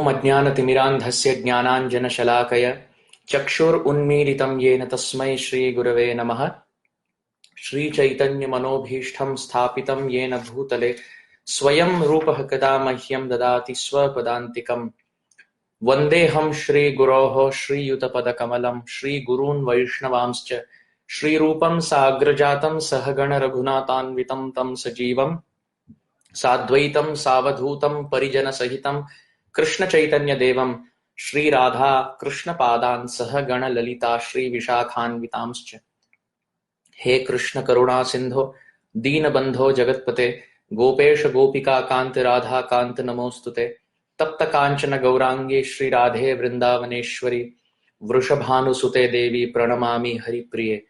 ओम अज्ञानतिमिरान्धस्य ज्ञानाञ्जनशलाकया चक्षुरुन्मीलितं येन तस्मै श्रीगुरवे नमः। श्रीचैतन्यमनोभीष्टं स्थापितं येन भूतले स्वयं रूपः कदा मह्यं ददाति स्वपदान्तिकम्। वन्देऽहं श्रीगुरोः श्रीयुतपदकमलं श्रीगुरून् वैष्णवांश्च श्रीरूपं साग्रजातं सहगण रघुनाथान्वितं तं सजीवं साद्वैतं सावधूतं परिजनसहितं कृष्णचैतन्यदेवं श्रीराधा कृष्णपादान् सहगण ललिता श्रीविशाखान्वितांश्च। हे कृष्ण करुणा सिंधो दीनबंधो जगत्पते गोपेश गोपिका कांत राधा कांत नमोस्तुते। तप्त कांचन गौरांगी श्री राधे वृंदावनेश्वरी वृषभानुसुते देवी प्रणमामि हरिप्रिये।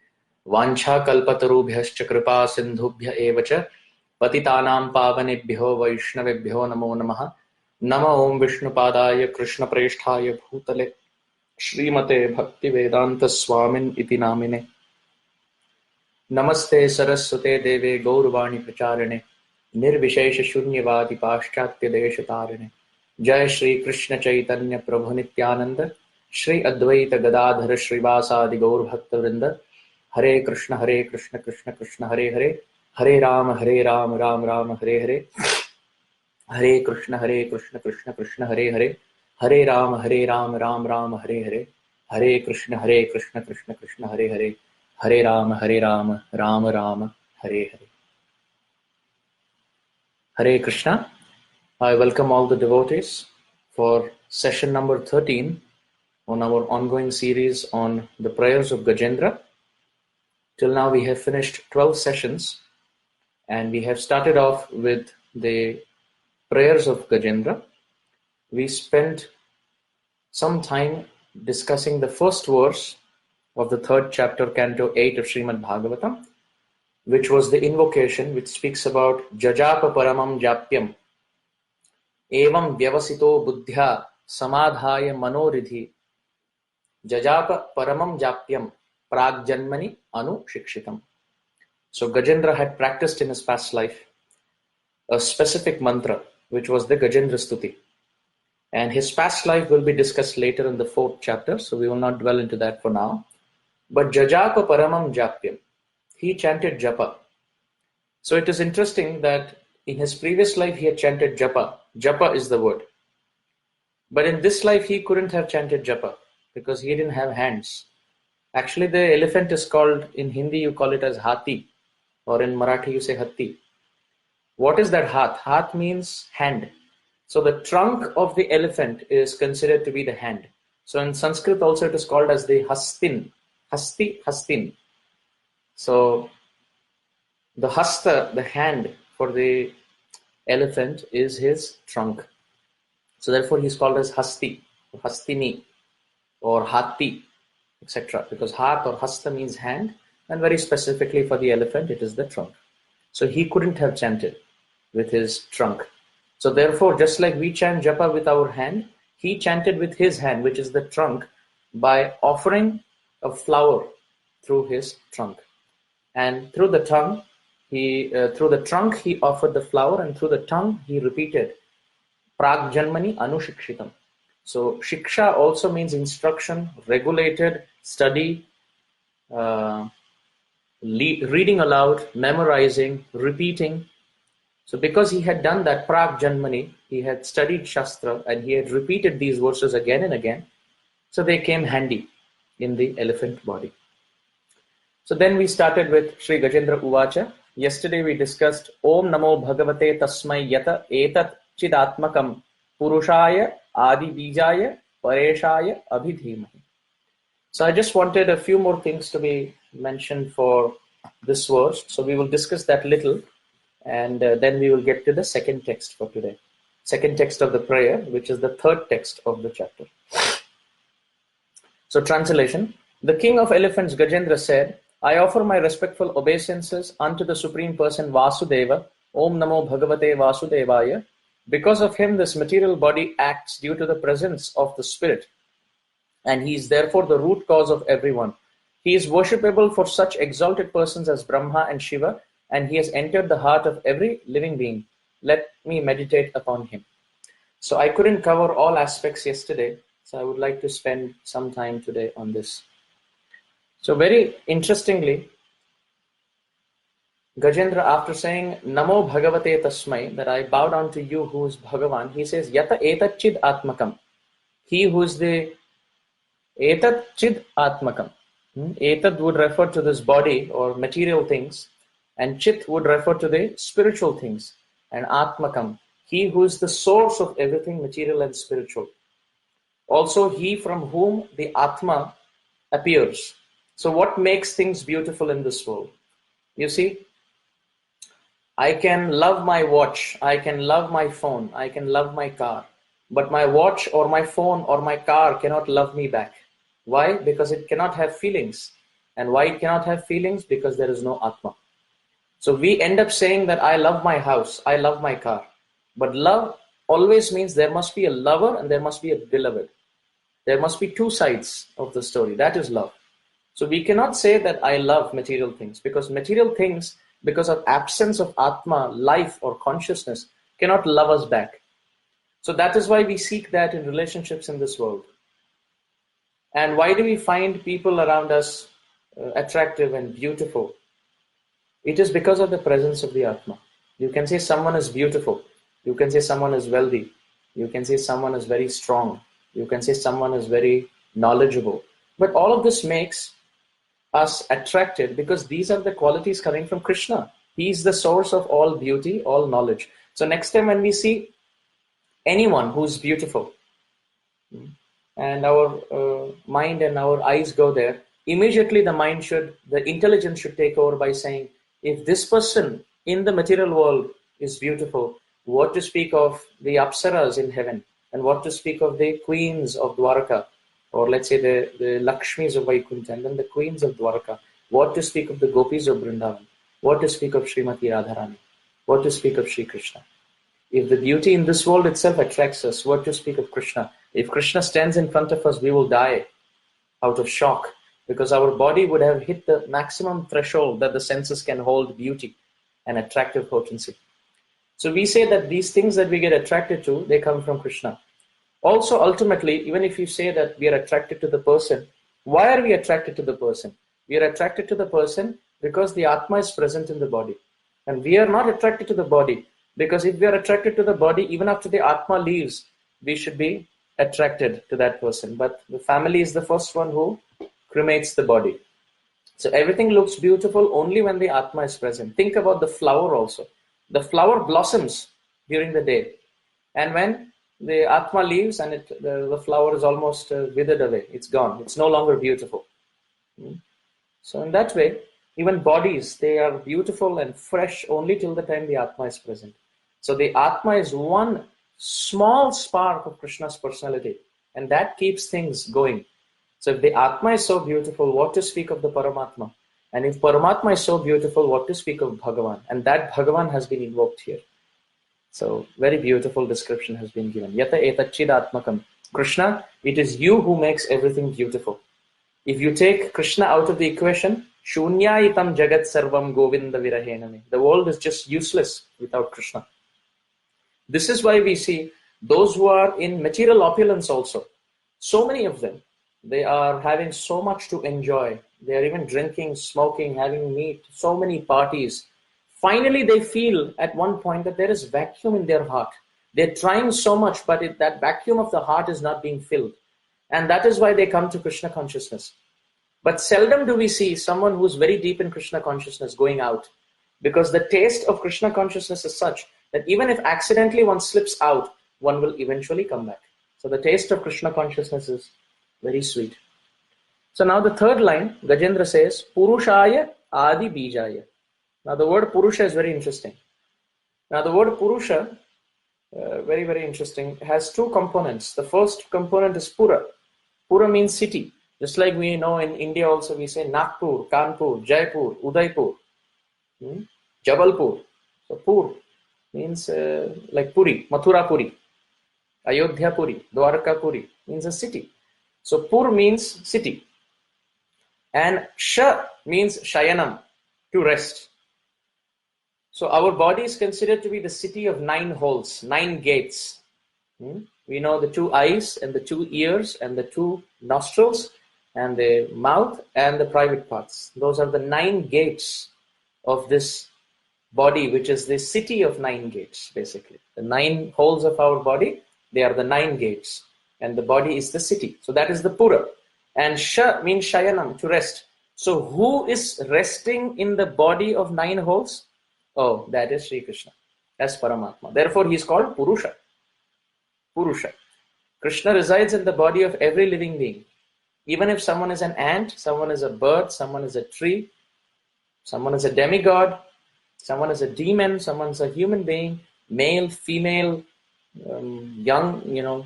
वाञ्छाकल्पतरुभ्यश्च कृपा सिन्धुभ्य एव च पतितानां पावनेभ्यो वैष्णवेभ्यो नमो नमः। नमो ओं विष्णुपादाय कृष्णप्रेष्ठाय भूतले श्रीमते भक्तिवेदांत स्वामिन् इति नामिने। नमस्ते सरस्वते देवे गौरवाणी प्रचारिणे निर्विशेष शून्यवादी पाश्चात्य देश तारिणे। जय श्री कृष्ण चैतन्य प्रभु नित्यानंद श्री अद्वैत गदाधर श्रीवासादि गौर भक्तवृंद। हरे कृष्ण कृष्ण कृष्ण हरे हरे हरे राम राम राम हरे हरे। हरे कृष्ण कृष्ण कृष्ण हरे हरे हरे राम राम राम हरे हरे। हरे Krishna Krishna Krishna Hare Hare Hare Ram Ram Ram Hare Hare. Hare Krishna. I welcome all the devotees for session number 13 on our ongoing series on the prayers of Gajendra. Till now we have finished 12 sessions and we have started off with the prayers of Gajendra. We spent some time discussing the first verse of the third chapter, Canto 8 of Srimad Bhagavatam, which was the invocation which speaks about Jajapa Paramam Japyam Evam Vyavasito Buddhya Samadhaya Manoridhi Jajapa Paramam Japyam Pragjanmani Anu Shikshitam. So Gajendra had practiced in his past life a specific mantra, which was the Gajendra Stuti. And his past life will be discussed later in the fourth chapter, so we will not dwell into that for now. But Jajapa Paramam Japyam, he chanted Japa. So it is interesting that in his previous life he had chanted Japa. Japa is the word. But in this life he couldn't have chanted Japa because he didn't have hands. Actually the elephant is called, in Hindi you call it as Hati, or in Marathi you say Hatti. What is that Hath? Hath means hand. So the trunk of the elephant is considered to be the hand. So in Sanskrit also it is called as the Hastin. Hasti, Hastin. So the hasta, the hand for the elephant, is his trunk. So therefore he is called as Hasti, Hastini, or Hati, etc. Because Hath or Hasta means hand, and very specifically for the elephant it is the trunk. So he couldn't have chanted with his trunk. So therefore, just like we chant Japa with our hand, he chanted with his hand, which is the trunk, by offering a flower through his trunk. And through the trunk he offered the flower, and through the tongue he repeated Pragjanmani Anushikshitam. So Shiksha also means instruction, regulated, study, reading aloud, memorizing, repeating. So because he had done that Pragjanmani, he had studied Shastra and he had repeated these verses again and again, so they came handy in the elephant body. So then we started with Sri Gajendra Uvacha. Yesterday we discussed Om Namo Bhagavate Tasmai Yata Etat Chidatmakam Purushaya Adi Bijaya Pareshaya Abhidhimahi. So I just wanted a few more things to be mentioned for this verse. So we will discuss that little, and then we will get to the second text for today. Second text of the prayer, which is the third text of the chapter. So translation. The king of elephants Gajendra said, I offer my respectful obeisances unto the Supreme Person Vasudeva, Om Namo Bhagavate Vasudevaya. Because of him this material body acts due to the presence of the spirit, and he is therefore the root cause of everyone. He is worshipable for such exalted persons as Brahma and Shiva, and he has entered the heart of every living being. Let me meditate upon him. So I couldn't cover all aspects yesterday, so I would like to spend some time today on this. So very interestingly, Gajendra, after saying Namo Bhagavate Tasmai, that I bow down to you who is Bhagavan, he says Yata Etachid Atmakam. He who is the Etat Chid Atmakam. Etat would refer to this body or material things, and Chit would refer to the spiritual things, and Atmakam, he who is the source of everything material and spiritual. Also, he from whom the Atma appears. So, what makes things beautiful in this world? You see, I can love my watch, I can love my phone, I can love my car, but my watch or my phone or my car cannot love me back. Why? Because it cannot have feelings. And why it cannot have feelings? Because there is no Atma. So we end up saying that I love my house, I love my car. But love always means there must be a lover and there must be a beloved. There must be two sides of the story. That is love. So we cannot say that I love material things, because material things, because of absence of Atma, life or consciousness, cannot love us back. So that is why we seek that in relationships in this world. And why do we find people around us attractive and beautiful? It is because of the presence of the Atma. You can say someone is beautiful. You can say someone is wealthy. You can say someone is very strong. You can say someone is very knowledgeable. But all of this makes us attracted because these are the qualities coming from Krishna. He is the source of all beauty, all knowledge. So next time when we see anyone who's beautiful, and our mind and our eyes go there, immediately the intelligence should take over by saying, if this person in the material world is beautiful, what to speak of the Apsaras in heaven, and what to speak of the queens of Dwarka, or let's say the Lakshmis of Vaikuntha, and then the queens of Dwarka, what to speak of the Gopis of Vrindavan, what to speak of Srimati Radharani, what to speak of Sri Krishna. If the beauty in this world itself attracts us, what to speak of Krishna? If Krishna stands in front of us, we will die out of shock, because our body would have hit the maximum threshold that the senses can hold beauty and attractive potency. So we say that these things that we get attracted to, they come from Krishna. Also, ultimately, even if you say that we are attracted to the person, why are we attracted to the person? We are attracted to the person because the Atma is present in the body. And we are not attracted to the body, because if we are attracted to the body, even after the Atma leaves, we should be attracted to that person. But the family is the first one who cremates the body. So everything looks beautiful only when the Atma is present. Think about the flower also. The flower blossoms during the day. And when the Atma leaves and the flower is almost withered away, it's gone. It's no longer beautiful. So in that way, even bodies, they are beautiful and fresh only till the time the Atma is present. So the Atma is one small spark of Krishna's personality, and that keeps things going. So if the Atma is so beautiful, what to speak of the Paramatma? And if Paramatma is so beautiful, what to speak of Bhagavan? And that Bhagavan has been invoked here. So very beautiful description has been given. Yata etachid atmakam. Krishna, it is you who makes everything beautiful. If you take Krishna out of the equation, shunyayitam jagat sarvam govinda virahename. The world is just useless without Krishna. This is why we see those who are in material opulence also. So many of them, they are having so much to enjoy. They are even drinking, smoking, having meat, so many parties. Finally, they feel at one point that there is vacuum in their heart. They're trying so much, but that vacuum of the heart is not being filled. And that is why they come to Krishna consciousness. But seldom do we see someone who's very deep in Krishna consciousness going out, because the taste of Krishna consciousness is such that even if accidentally one slips out, one will eventually come back. So the taste of Krishna consciousness is very sweet. So now the third line, Gajendra says, Purushaya Adi Bijaya. Now the word Purusha is very interesting. Now the word Purusha, very, very interesting, has two components. The first component is Pura. Pura means city. Just like we know in India also we say Nagpur, Kanpur, Jaipur, Udaipur, Jabalpur. So Pur means like Puri, Mathura Puri, Ayodhya Puri, Dwarka Puri means a city. So Pur means city. And Sha means Shayanam, to rest. So our body is considered to be the city of 9 holes, 9 gates. We know the two eyes and the two ears and the two nostrils and the mouth and the private parts. Those are the 9 gates of this body, which is the city of 9 gates, basically. The 9 holes of our body, they are the 9 gates. And the body is the city. So that is the Pura. And Sha means Shayanam, to rest. So who is resting in the body of 9 holes? Oh, that is Sri Krishna. That's Paramatma. Therefore, he is called Purusha. Purusha. Krishna resides in the body of every living being. Even if someone is an ant, someone is a bird, someone is a tree, someone is a demigod, someone is a demon, someone is a human being, male, female, young,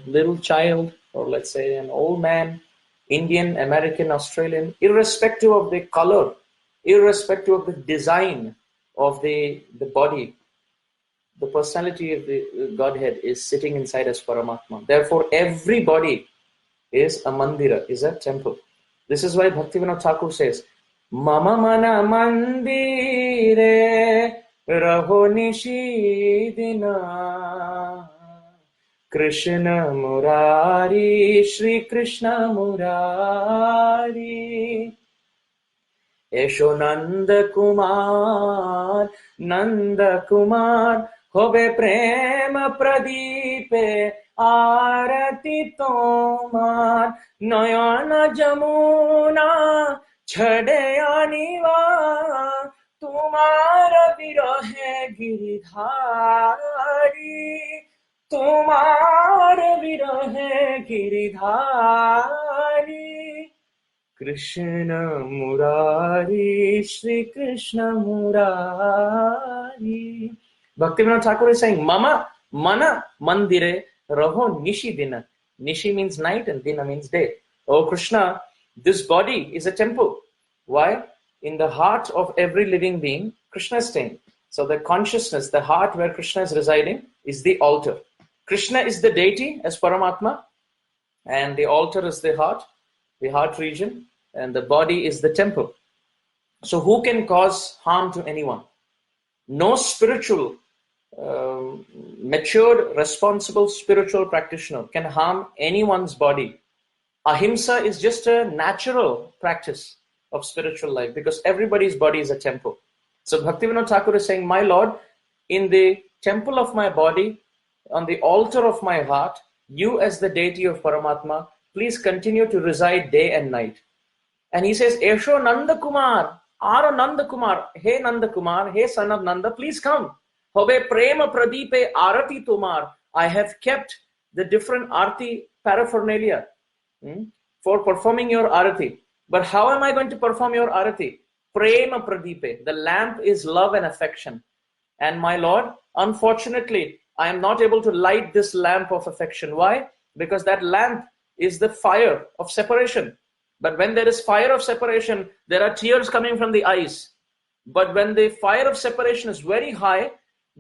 little child, or let's say an old man, Indian, American, Australian, irrespective of the color, irrespective of the design of the body, the personality of the Godhead is sitting inside as Paramatma. Therefore, every body is a mandira, is a temple. This is why Bhaktivinoda Thakur says, Mama mana mandire raho nishidina Krishna Murari, Shri Krishna Murari. Esho Nanda Kumar, Nanda Kumar, hobe prema pradipe, arati tomar, Nayana Jamuna, chade aniva, tumara virahe giridhari, tumara virahe giridhari. Krishna Murari, Shri Krishna Murari. Bhaktivinoda Thakur is saying, Mama, Mana, Mandire, Raho, Nishi Dina. Nishi means night and Dina means day. Oh Krishna, this body is a temple. Why? In the heart of every living being, Krishna is staying. So the consciousness, the heart where Krishna is residing, is the altar. Krishna is the deity as Paramatma, and the altar is the heart region, and the body is the temple. So who can cause harm to anyone? No spiritual, matured, responsible spiritual practitioner can harm anyone's body. Ahimsa is just a natural practice of spiritual life because everybody's body is a temple. So Bhaktivinoda Thakur is saying, my Lord, in the temple of my body, on the altar of my heart, you as the deity of Paramatma, please continue to reside day and night. And he says, Esho Nanda Kumar, Ara Nanda Kumar, hey Nanda Kumar, hey son of Nanda, please come. Hobe prema pradipe arati tomar. I have kept the different arati paraphernalia for performing your arati. But how am I going to perform your arati? Prema pradipe. The lamp is love and affection. And my Lord, unfortunately, I am not able to light this lamp of affection. Why? Because that lamp is the fire of separation. But when there is fire of separation, there are tears coming from the eyes. But when the fire of separation is very high,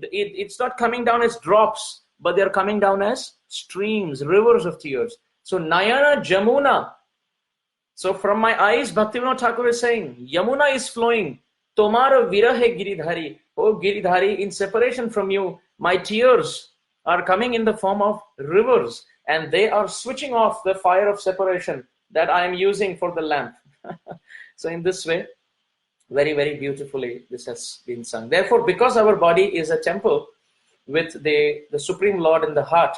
it's not coming down as drops, but they're coming down as streams, rivers of tears. So Nayana Jamuna. So from my eyes, Bhaktivinoda Thakur is saying, Yamuna is flowing. Tomara virahe giridhari. Oh Giridhari, in separation from you, my tears are coming in the form of rivers. And they are switching off the fire of separation that I am using for the lamp. So in this way, very, very beautifully, this has been sung. Therefore, because our body is a temple with the Supreme Lord in the heart,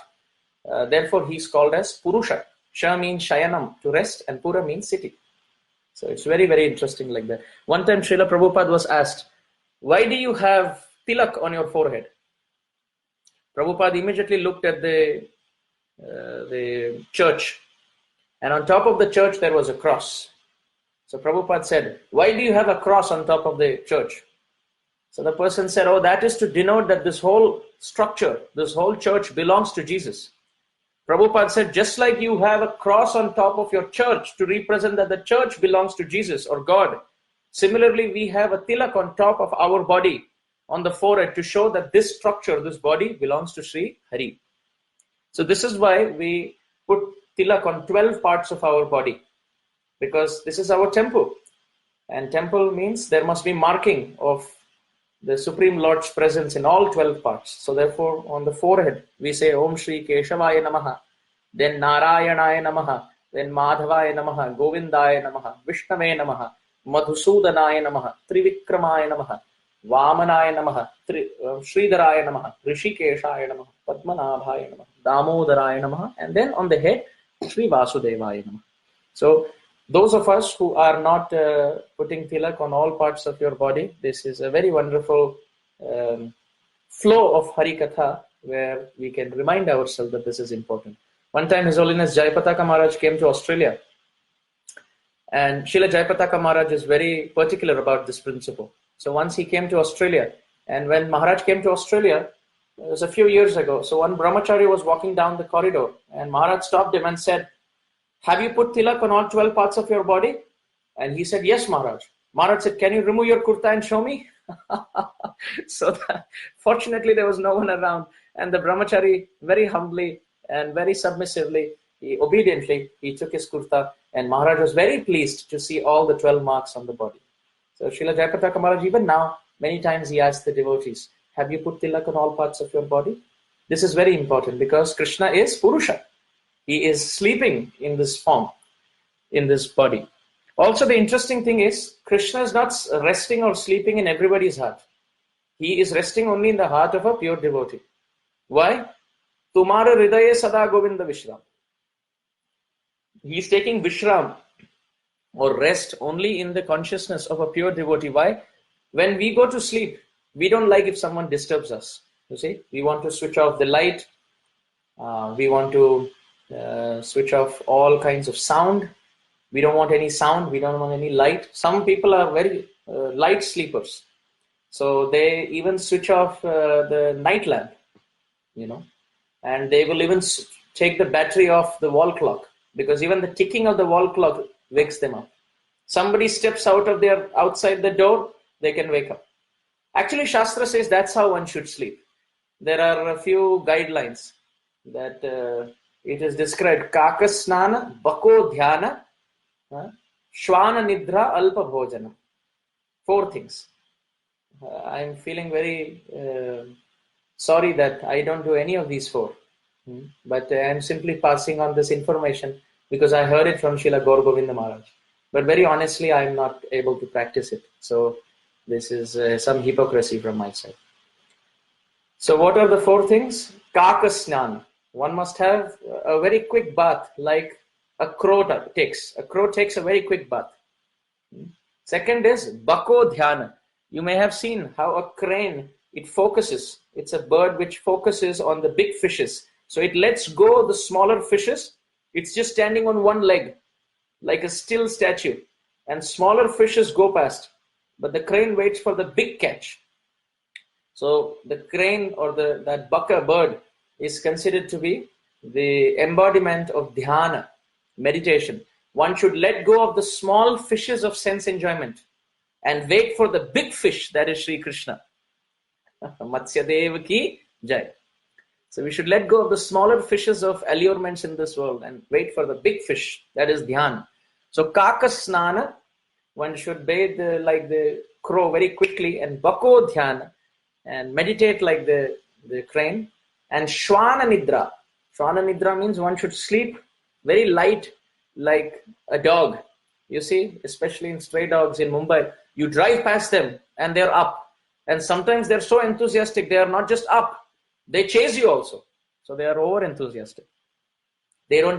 therefore he is called as Purusha. Sha means Shayanam, to rest, and Pura means city. So it's very, very interesting like that. One time Srila Prabhupada was asked, why do you have tilak on your forehead? Prabhupada immediately looked at the church, and on top of the church there was a cross. So Prabhupada said, why do you have a cross on top of the church? So the person said, oh, that is to denote that this whole structure, this whole church belongs to Jesus. Prabhupada said, just like you have a cross on top of your church to represent that the church belongs to Jesus or God, similarly we have a tilak on top of our body, on the forehead, to show that this structure, this body belongs to Sri Hari. So this is why we put tilak on 12 parts of our body, because this is our temple. And temple means there must be marking of the Supreme Lord's presence in all 12 parts. So therefore, on the forehead, we say Om Shri Keshavaya Namaha, then Narayanaya Namaha, then Madhavaya Namaha, Govindaya Namaha, Vishnave Namaha, Madhusudanaya Namaha, Trivikramaya Namaha, Vamanaya Namaha, Sridharaya Namaha, Rishikeshaya Namaha, Padmanabhaya Namaha, Damodaraya Namaha, and then on the head, Sri Vasudevaya Namaha. So those of us who are not putting tilak on all parts of your body, this is a very wonderful flow of Hari Katha where we can remind ourselves that this is important. One time His Holiness Jayapataka Maharaj came to Australia, and Srila Jayapataka Maharaj is very particular about this principle. So once he came to Australia, and when Maharaj came to Australia, it was a few years ago, so one brahmachari was walking down the corridor, and Maharaj stopped him and said, "Have you put tilak on all 12 parts of your body?" And he said, "Yes, Maharaj." Maharaj said, "Can you remove your kurta and show me?" So fortunately, there was no one around. And the brahmachari, very humbly and very submissively, obediently, he took his kurta. And Maharaj was very pleased to see all the 12 marks on the body. So Srila Jayapataka Maharaj, even now, many times he asks the devotees, "Have you put tilak on all parts of your body?" This is very important because Krishna is Purusha. He is sleeping in this form, in this body. Also, the interesting thing is, Krishna is not resting or sleeping in everybody's heart. He is resting only in the heart of a pure devotee. Why? Tumara Hridaye Sada Govinda Vishram. He is taking Vishram or rest only in the consciousness of a pure devotee. Why? When we go to sleep, we don't like if someone disturbs us. You see, we want to switch off the light. We want to switch off all kinds of sound. We don't want any sound. We don't want any light. Some people are very light sleepers. So they even switch off the night lamp, and they will even take the battery off the wall clock, because even the ticking of the wall clock wakes them up. Somebody steps outside the door, they can wake up. Actually, Shastra says that's how one should sleep. There are a few guidelines that it is described: Kaka Snana, Bako Dhyana, Shwana Nidra, Alpa Bhojana. 4 things. I'm feeling very sorry that I don't do any of these 4. But I'm simply passing on this information because I heard it from Srila Gaur Govinda Maharaj. But very honestly, I'm not able to practice it. So this is some hypocrisy from my side. So what are the 4 things? Kaka Snan. One must have a very quick bath, like a crow takes. A crow takes a very quick bath. Second is Bako Dhyana. You may have seen how a crane, it focuses. It's a bird which focuses on the big fishes. So it lets go of the smaller fishes. It's just standing on one leg, like a still statue. And smaller fishes go past. But the crane waits for the big catch. So the crane or that baka bird is considered to be the embodiment of dhyana, meditation. One should let go of the small fishes of sense enjoyment and wait for the big fish, that is Sri Krishna. Matsya Dev ki jai. So we should let go of the smaller fishes of allurements in this world and wait for the big fish, that is dhyana. So Kaka Snana, one should bathe like the crow very quickly, and Bako Dhyana, and meditate like the crane. And Shwana Nidra. Shwana Nidra means one should sleep very light like a dog. You see, especially in stray dogs in Mumbai, you drive past them and they're up. And sometimes they're so enthusiastic, they are not just up, they chase you also. So they are over enthusiastic. They don't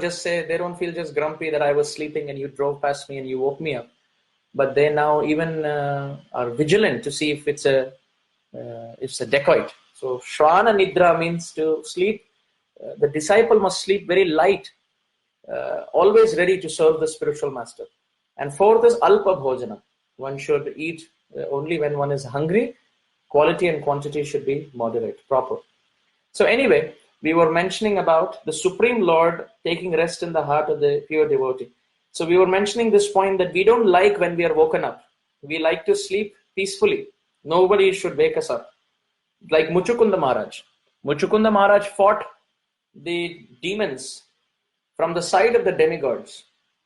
feel just grumpy that I was sleeping and you drove past me and you woke me up. But they now even are vigilant to see if it's a dacoit. So Shwana Nidra means to sleep. The disciple must sleep very light, always ready to serve the spiritual master. And 4th is Alpa Bhojana. One should eat only when one is hungry. Quality and quantity should be moderate, proper. So anyway, we were mentioning about the Supreme Lord taking rest in the heart of the pure devotee. So we were mentioning this point that we don't like when we are woken up. We like to sleep peacefully. Nobody should wake us up. Like Muchukunda Maharaj. Muchukunda Maharaj fought the demons from the side of the demigods.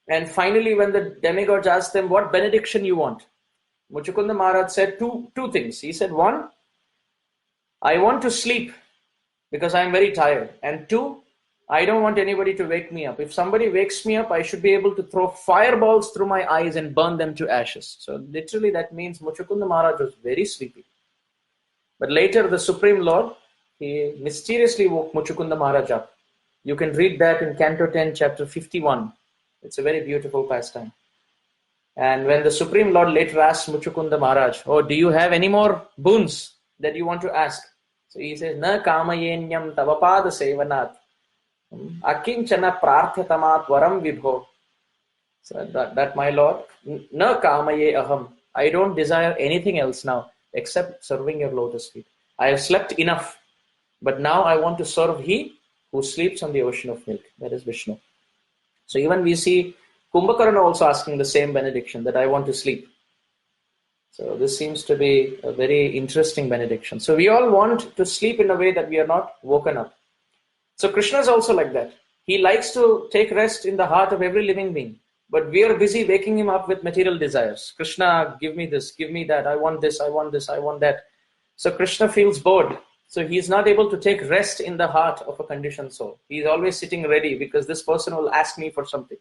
And finally, when the demigods asked them, "What benediction you want?" Muchukunda Maharaj said two things. He said, one, I want to sleep because I'm very tired. And two, I don't want anybody to wake me up. If somebody wakes me up, I should be able to throw fireballs through my eyes and burn them to ashes. So literally that means Muchukunda Maharaj was very sleepy. But later the Supreme Lord, he mysteriously woke Muchukunda Maharaj up. You can read that in Canto 10, chapter 51. It's a very beautiful pastime. And when the Supreme Lord later asked Muchukunda Maharaj, oh, do you have any more boons that you want to ask? So he says, Na kamayenyam tavapada sevanat akinchana prarthatamat varam vibho. So that my Lord, na kamaye aham. I don't desire anything else now except serving your lotus feet. I have slept enough, but now I want to serve He who sleeps on the ocean of milk. That is Vishnu. So even we see Kumbhakarna also asking the same benediction, that I want to sleep. So this seems to be a very interesting benediction. So we all want to sleep in a way that we are not woken up. So Krishna is also like that. He likes to take rest in the heart of every living being. But we are busy waking him up with material desires. Krishna, give me this, give me that. I want this, I want this, I want that. So Krishna feels bored. So he is not able to take rest in the heart of a conditioned soul. He is always sitting ready because this person will ask me for something.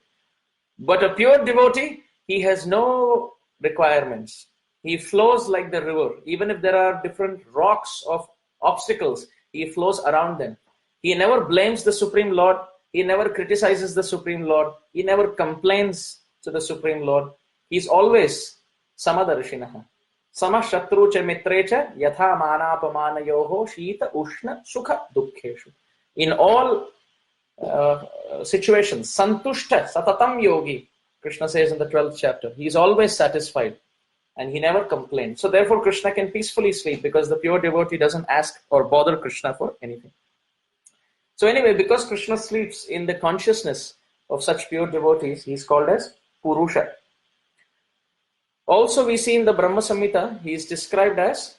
But a pure devotee, he has no requirements. He flows like the river. Even if there are different rocks of obstacles, he flows around them. He never blames the Supreme Lord. He never criticizes the Supreme Lord. He never complains to the Supreme Lord. He's always Samadarshinaha. Sama Shatru cha mitre cha yatha manapamanayoho shita ushna sukha dukkheshu. In all situations, santushta satatam yogi, Krishna says in the 12th chapter. He is always satisfied and he never complains. So therefore Krishna can peacefully sleep because the pure devotee doesn't ask or bother Krishna for anything. So anyway, because Krishna sleeps in the consciousness of such pure devotees, he is called as Purusha. Also we see in the Brahma Samhita, he is described as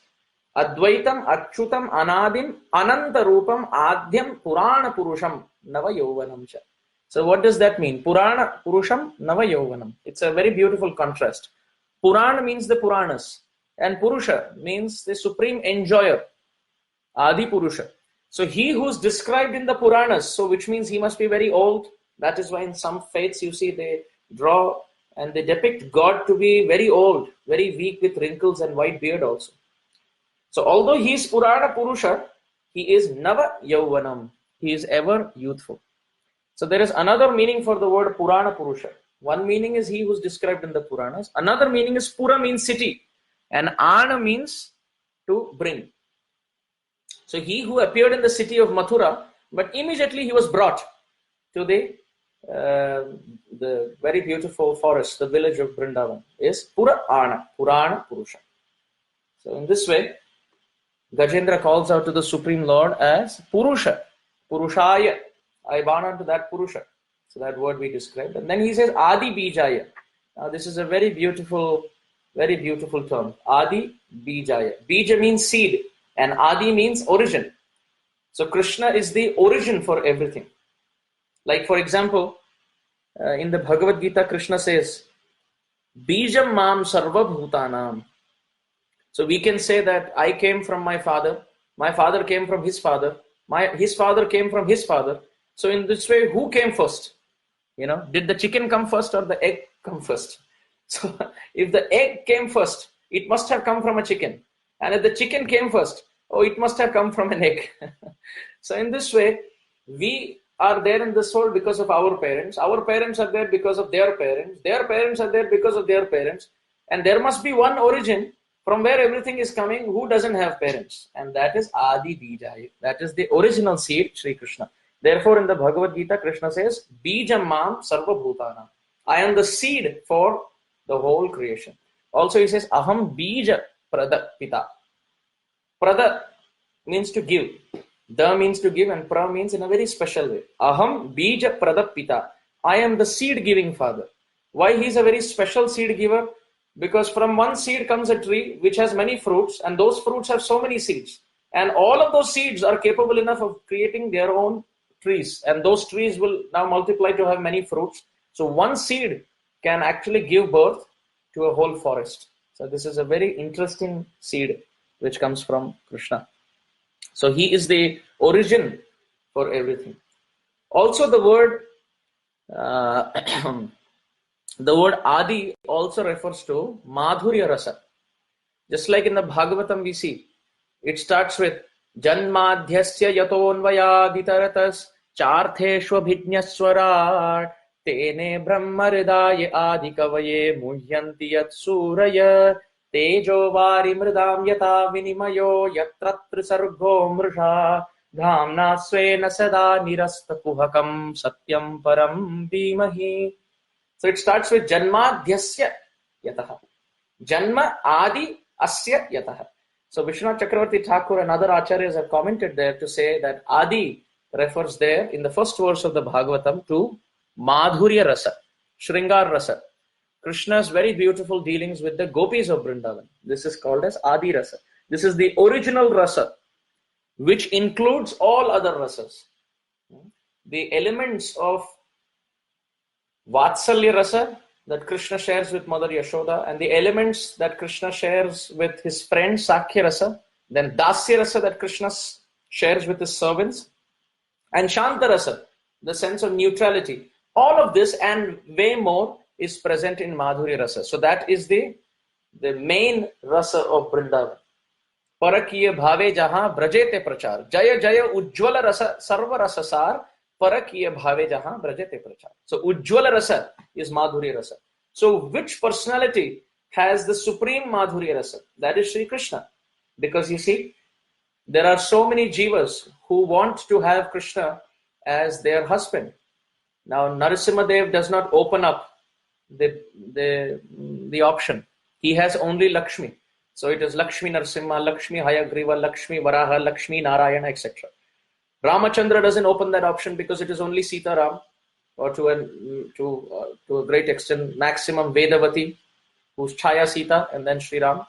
Advaitam Achyutam Anadim Ananta Rupam Adhyam Purana Purusham Nava Yovanam cha. So what does that mean? Purana Purusham Nava Yovanam. It's a very beautiful contrast. Purana means the Puranas and Purusha means the supreme enjoyer, Adi Purusha. So he who's described in the Puranas, so which means he must be very old. That is why in some faiths you see they draw and they depict God to be very old, very weak with wrinkles and white beard also. So although he is Purana Purusha, he is Nava Yauvanam. He is ever youthful. So there is another meaning for the word Purana Purusha. One meaning is he who is described in the Puranas. Another meaning is Pura means city and Ana means to bring. So he who appeared in the city of Mathura, but immediately he was brought to the very beautiful forest, the village of Vrindavan, is Purana, Purana Purusha. So in this way, Gajendra calls out to the Supreme Lord as Purusha, Purushaya. I bow down to that Purusha. So that word we described. And then he says Adi Bijaya. Now this is a very beautiful term. Adi Bijaya. Bija means seed and Adi means origin. So Krishna is the origin for everything. Like for example, in the Bhagavad Gita, Krishna says, Bijam mam sarva bhutanam. So we can say that I came from my father came from his father, his father came from his father. So in this way, who came first? Did the chicken come first or the egg come first? So if the egg came first, it must have come from a chicken. And if the chicken came first, it must have come from an egg. So in this way, we are there in this world because of our parents. Our parents are there because of their parents. Their parents are there because of their parents. And there must be one origin from where everything is coming who doesn't have parents. And that is Adi Bijaya. That is the original seed, Sri Krishna. Therefore, in the Bhagavad Gita, Krishna says, Bijam mam sarva bhutana. I am the seed for the whole creation. Also, he says, Aham bija prada pita. Prada means to give. Da means to give and pra means in a very special way. Aham bija prada pita. I am the seed giving father. Why he is a very special seed giver? Because from one seed comes a tree which has many fruits and those fruits have so many seeds. And all of those seeds are capable enough of creating their own trees, and those trees will now multiply to have many fruits. So one seed can actually give birth to a whole forest. So this is a very interesting seed which comes from Krishna. So he is the origin for everything. Also, the word uh, the word Adi also refers to Madhurya Rasa. Just like in the Bhagavatam we see, it starts with Janmadhyasya yatonvayaditaratas chartheshvabhijñaswarat tene brahmaridaya adikavaye muhyanti yat suraya tejo vari mridam yata vinimayo yatratra sargo mrisha dhamna svena sada nirasta kuhakam satyam param dhimahi. So it starts with Janmadhyasya yataha. Janma Adi Asya Yataha. So Vishwanath Chakravarti Thakur and other acharyas have commented there to say that Adi refers there in the first verse of the Bhagavatam to Madhurya Rasa, Shringar Rasa. Krishna's very beautiful dealings with the gopis of Vrindavan. This is called as Adi Rasa. This is the original Rasa, which includes all other rasas. The elements of Vatsalya Rasa that Krishna shares with Mother Yashoda, and the elements that Krishna shares with his friend Sakhya Rasa, then Dasya Rasa that Krishna shares with his servants, and Shanta Rasa, the sense of neutrality. All of this and way more is present in Madhurya Rasa. So that is the main Rasa of Vrindavan. Parakiya bhave jahan brajete prachar. Jaya jaya ujjwala rasa sarva rasa sar. Parakiya bhave jahan brajete prachar. So ujjwala rasa is Madhurya Rasa. So which personality has the supreme Madhurya Rasa? That is Sri Krishna. Because you see, there are so many jivas who want to have Krishna as their husband. Now Narasimhadev does not open up the option. He has only Lakshmi. So it is Lakshmi Narasimha, Lakshmi Hayagriva, Lakshmi Varaha, Lakshmi Narayana, etc. Ramachandra doesn't open that option because it is only Sita Ram, or to a great extent, maximum Vedavati, who's Chaya Sita, and then Sri Ram.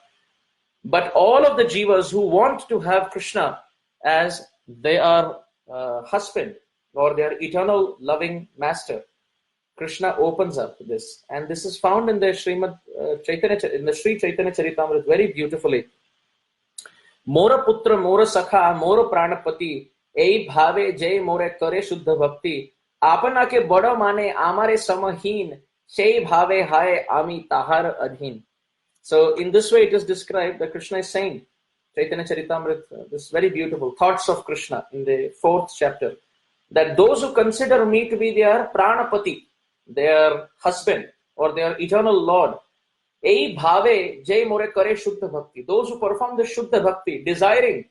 But all of the jivas who want to have Krishna as their husband or their eternal loving master, Krishna opens up this, and this is found in the Srimad Chaitanya, in the Sri Chaitanya Charitamrita very beautifully. Mora putra, mora sakha, mora pranapati, ei bhave jay more kare shuddha bhakti, apana ke bada mane amare samahin, sei bhave hai ami tahar adhin. So in this way it is described that Krishna is saying, Chaitanya Charitamrita, this very beautiful thoughts of Krishna in the 4th chapter, that those who consider me to be their pranapati, their husband or their eternal Lord, ei bhave jay more kare shuddha bhakti, those who perform the shuddha bhakti, desiring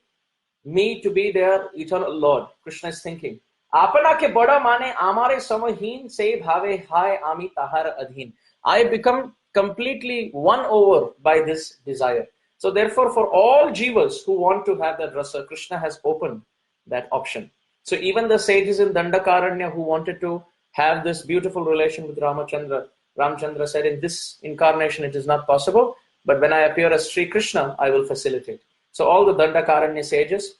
me to be their eternal Lord. Krishna is thinking, apana ke bada mane amare samahin se bhave hai ami tahar adhin. I become completely won over by this desire. So therefore, for all jivas who want to have that rasa, Krishna has opened that option. So even the sages in Dandakaranya who wanted to have this beautiful relation with Ramchandra said, in this incarnation it is not possible, but when I appear as Sri Krishna, I will facilitate. So all the Dandakaranya sages,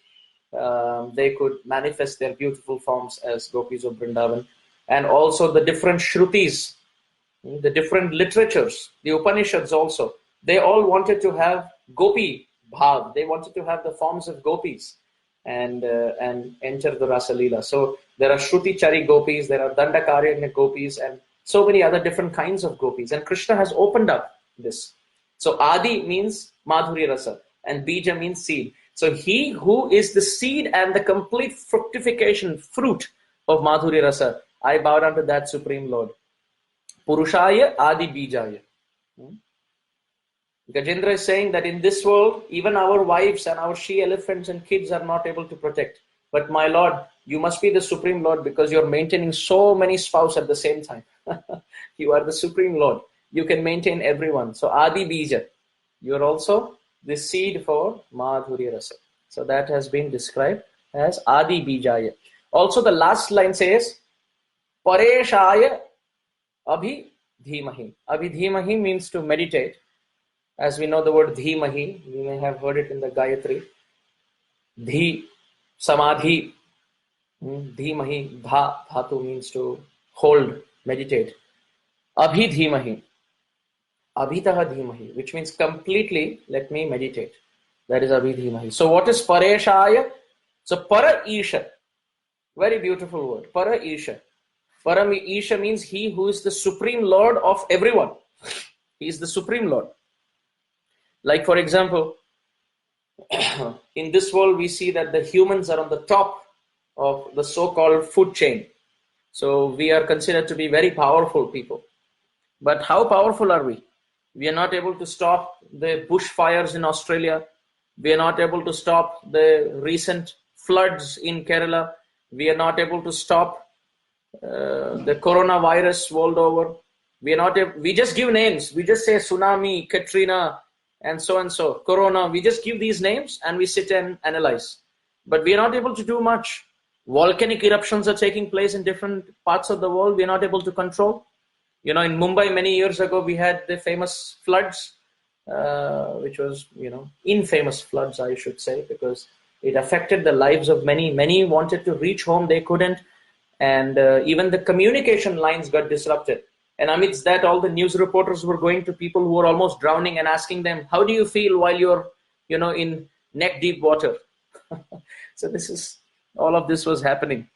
they could manifest their beautiful forms as gopis of Vrindavan. And also the different Shrutis, the different literatures, the Upanishads also, they all wanted to have gopi bhav. They wanted to have the forms of gopis and enter the Rasa Leela. So there are Shruti Chari gopis, there are Dandakaranya gopis, and so many other different kinds of gopis. And Krishna has opened up this. So Adi means Madhurya Rasa, and Bija means seed. So he who is the seed and the complete fructification, fruit of Madhurya Rasa, I bow down to that Supreme Lord. Purushaya Adi Bijaya. Gajendra is saying that in this world, even our wives and our she-elephants and kids are not able to protect. But my Lord, you must be the Supreme Lord because you're maintaining so many spouses at the same time. You are the Supreme Lord. You can maintain everyone. So Adi Bija, you're also the seed for Madhurya Rasa. So that has been described as Adi Bijaya. Also the last line says, Pareshaya Abhi Dhimahi. Abhi Dhimahi means to meditate. As we know the word Dhimahi, we may have heard it in the Gayatri. Dhi, Samadhi, Dhimahi, Dha, Dhatu means to hold, meditate. Abhi Dhimahi. Abhitaha dhimahi, which means completely let me meditate. That is abhidhimahi. So what is pareshaya? So para isha, very beautiful word. Para isha. Para isha means he who is the supreme lord of everyone. He is the supreme lord. Like for example, in this world we see that the humans are on the top of the so-called food chain. So we are considered to be very powerful people. But how powerful are we? We are not able to stop the bushfires in Australia. We are not able to stop the recent floods in Kerala. We are not able to stop the coronavirus world over. We are not able, we just give names. We just say tsunami, Katrina, and so, Corona. We just give these names and we sit and analyze. But we are not able to do much. Volcanic eruptions are taking place in different parts of the world. We are not able to control. In Mumbai many years ago, we had the famous floods, which was, infamous floods, I should say, because it affected the lives of many. Many wanted to reach home, they couldn't. And even the communication lines got disrupted. And amidst that, all the news reporters were going to people who were almost drowning and asking them, how do you feel while you're, in neck deep water? So all of this was happening.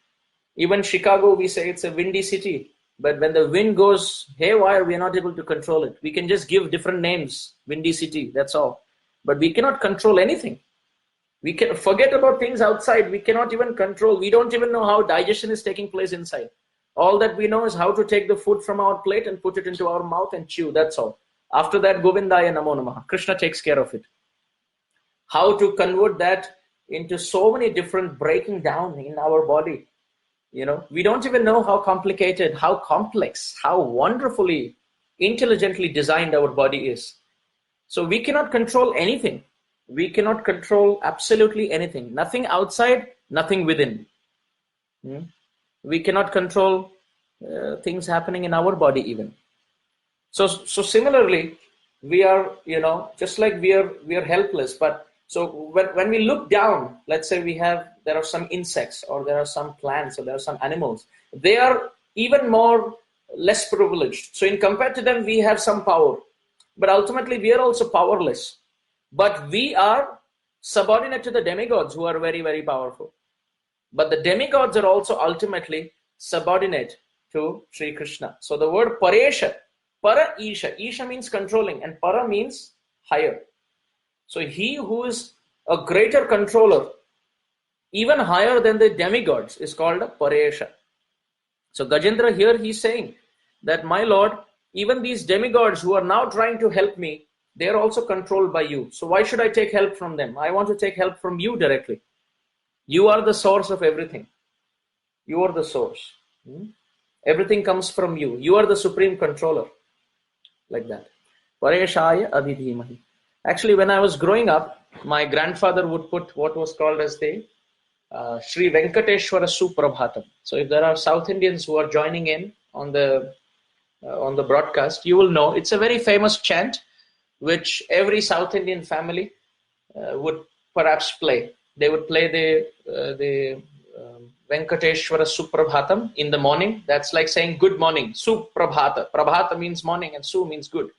Even Chicago, we say it's a windy city. But when the wind goes haywire, we are not able to control it. We can just give different names, windy city, that's all. But we cannot control anything. We can forget about things outside. We cannot even control. We don't even know how digestion is taking place inside. All that we know is how to take the food from our plate and put it into our mouth and chew. That's all. After that, Govindaya Namo Namaha. Krishna takes care of it. How to convert that into so many different breaking down in our body. We don't even know how complicated, how complex, how wonderfully, intelligently designed our body is. So we cannot control anything. We cannot control absolutely anything. Nothing outside, nothing within. We cannot control things happening in our body even. So similarly, we are, just like we are helpless. But so when we look down, let's say there are some insects or there are some plants or there are some animals, they are even less privileged. So in compared to them, we have some power, but ultimately we are also powerless. But we are subordinate to the demigods who are very, very powerful. But the demigods are also ultimately subordinate to Sri Krishna. So the word paresha, para isha, isha means controlling and para means higher. So he who is a greater controller, even higher than the demigods, is called a paresha. So Gajendra here, he's saying that, my Lord, even these demigods who are now trying to help me, they are also controlled by you. So why should I take help from them? I want to take help from you directly. You are the source of everything. You are the source. Everything comes from you. You are the supreme controller. Like that. Pareshaya abhidhimahi. Actually, when I was growing up, my grandfather would put what was called as the Sri Venkateshwara Suprabhatam. So if there are South Indians who are joining in on the broadcast, you will know it's a very famous chant which every South Indian family would perhaps play. They would play the Venkateshwara Suprabhatam in the morning. That's like saying good morning. Suprabhata. Prabhata means morning and Su means good.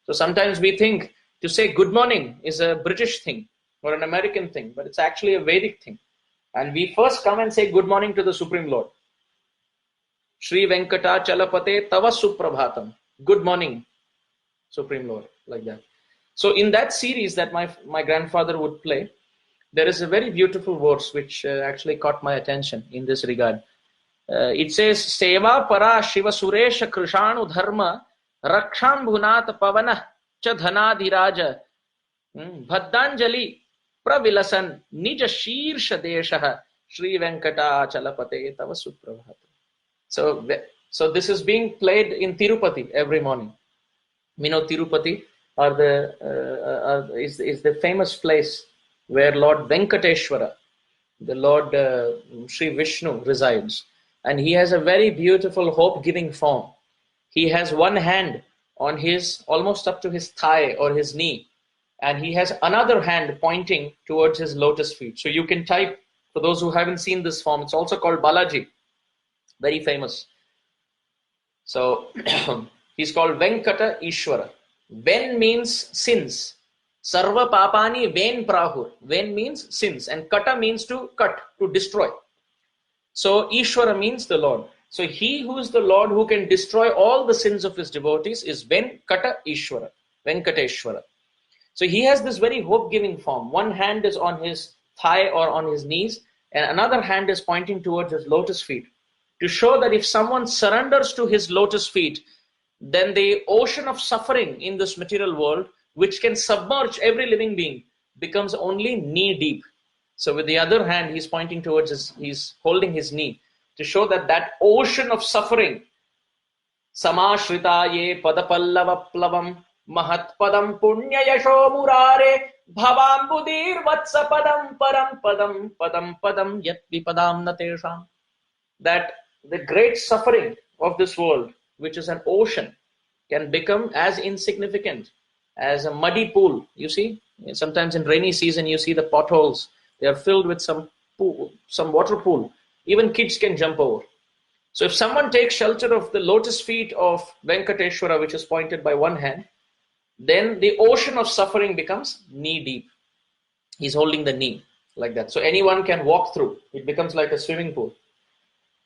So sometimes we think to say good morning is a British thing or an American thing, but it's actually a Vedic thing. And we first come and say good morning to the Supreme Lord. Shri Venkata Chalapate Tava Suprabhatam. Good morning, Supreme Lord. Like that. So in that series that my grandfather would play, there is a very beautiful verse which actually caught my attention in this regard. It says, Seva para Shiva Suresha Krishanu Dharma Raksham Bhunat Pavana Cha Dhanadhiraja Bhaddanjali Pravilasan Nija Shirsha Deshaha Shri Venkata Chalapate Tava Suprabhata. So this is being played in Tirupati every morning. Tirupati is the famous place where Lord Venkateshwara, the Lord Sri Vishnu resides. And he has a very beautiful hope-giving form. He has one hand on almost up to his thigh or his knee. And he has another hand pointing towards his lotus feet. So you can type, for those who haven't seen this form, it's also called Balaji. Very famous. So he's called Venkata Ishwara. Ven means sins. Sarva papani ven prahur. Ven means sins. And kata means to cut, to destroy. So Ishvara means the Lord. So he who is the Lord who can destroy all the sins of his devotees is Venkata Ishvara, Venkateshwara. So he has this very hope-giving form. One hand is on his thigh or on his knees, and another hand is pointing towards his lotus feet, to show that if someone surrenders to his lotus feet, then the ocean of suffering in this material world, which can submerge every living being, becomes only knee-deep. So with the other hand, he's pointing towards he's holding his knee, to show that that ocean of suffering, Samashritaye padapallava plavam Mahatpadam punya yasho murare bhavam vatsa padam param padam yat vipadam natesham. That the great suffering of this world, which is an ocean, can become as insignificant as a muddy pool. You see, sometimes in rainy season, you see the potholes. They are filled with some water pool. Even kids can jump over. So if someone takes shelter of the lotus feet of Venkateshwara, which is pointed by one hand, then the ocean of suffering becomes knee deep. He's holding the knee like that. So anyone can walk through. It becomes like a swimming pool.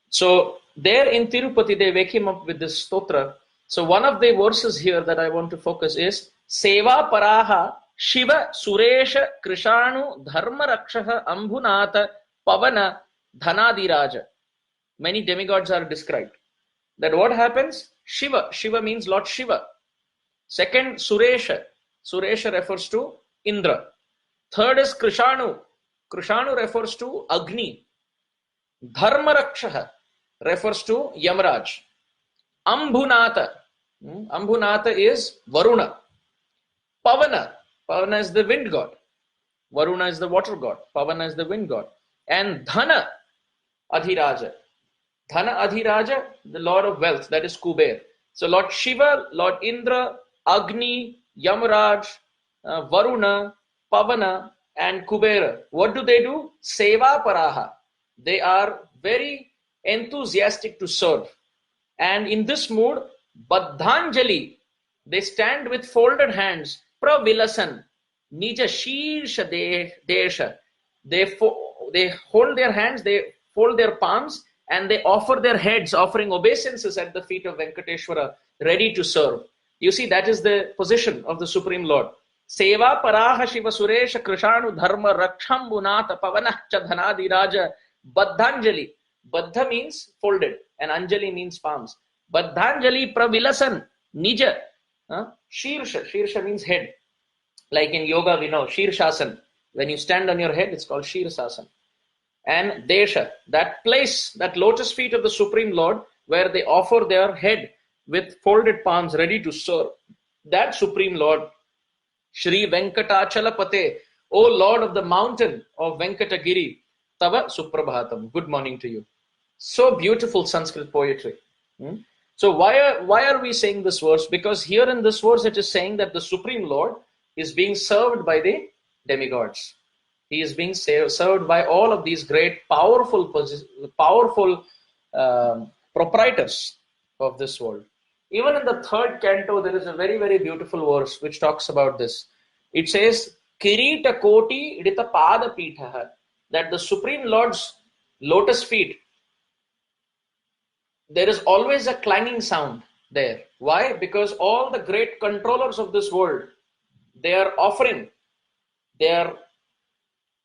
So there in Tirupati, they came up with this stotra. So one of the verses here that I want to focus is Seva Paraha Shiva Suresha Krishanu Dharma Rakshaha Ambhunata Pavana Dhanadiraja. Many demigods are described. That what happens? Shiva means Lord Shiva. Second, Suresha. Suresha refers to Indra. Third is Krishanu. Krishanu refers to Agni. Dharmarakshaha refers to Yamraj. Ambhunata. Ambhunata is Varuna. Pavana. Pavana is the wind god. Varuna is the water god. Pavana is the wind god. And Dhana Adhiraja. Dhana Adhiraja, the Lord of wealth, that is Kuber. So Lord Shiva, Lord Indra, Agni, Yamaraj, Varuna, Pavana, and Kubera. What do? Seva Paraha. They are very enthusiastic to serve. And in this mood, Baddhanjali, they stand with folded hands, Pravilasan, Nija Shirsha Desha. They hold their hands, they fold their palms, and they offer their heads, offering obeisances at the feet of Venkateshwara, ready to serve. You see, that is the position of the Supreme Lord. Seva Paraha Shiva Suresha Krishanu Dharma Rakshambunata Pavanahcha Dhanadiraja Baddhanjali. Baddha means folded and Anjali means palms. Baddhanjali Pravilasan Nija. Shirsha. Shirsha means head. Like in yoga we know Shirshasana. When you stand on your head, it's called Shirsasana. And Desha, that place, that lotus feet of the Supreme Lord, where they offer their head with folded palms ready to serve. That Supreme Lord, Shri Venkatachalapate, O Lord of the mountain of Venkatagiri, Tava Suprabhatam. Good morning to you. So beautiful Sanskrit poetry. So why are we saying this verse? Because here in this verse it is saying that the Supreme Lord is being served by the demigods. He is being served by all of these great powerful proprietors of this world. Even in the third canto, there is a very, very beautiful verse which talks about this. It says, Kirita Koti Idita Pada Pithaha, that the Supreme Lord's lotus feet, there is always a clanging sound there. Why? Because all the great controllers of this world, they are offering their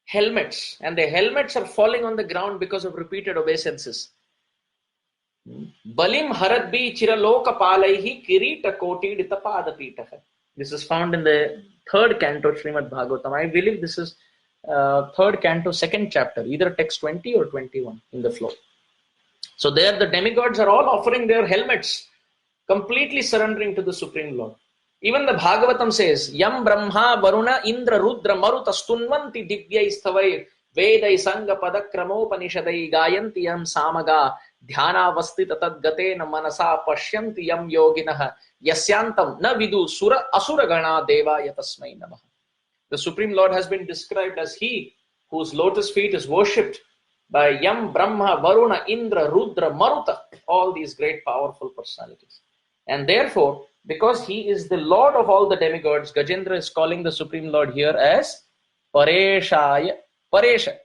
helmets, and the helmets are falling on the ground because of repeated obeisances. Balim haradbi chiraloka palaihi kirita koti ditapada pitaha. This is found in the third canto Srimad Bhagavatam. I believe this is third canto, second chapter, either text 20 or 21 in the flow. So there the demigods are all offering their helmets, completely surrendering to the Supreme Lord. Even the Bhagavatam says, Yam Brahma Varuna Indra Rudra Maruta Stunvanti Divyai Stavai Vedai Sangha Padakramopanishadai Gayanti Yam Samaga Dhyana Vastita Tadgatena Manasa Pashyanti Yam Yoginaha Yasyantam Na Vidu Sura Asura Gana Deva Yatasmai Namaha. The Supreme Lord has been described as he whose lotus feet is worshipped by Yam Brahma Varuna Indra Rudra Maruta, all these great powerful personalities. And therefore, because he is the Lord of all the demigods. Gajendra is calling the Supreme Lord here as Pareshaya, Paresha,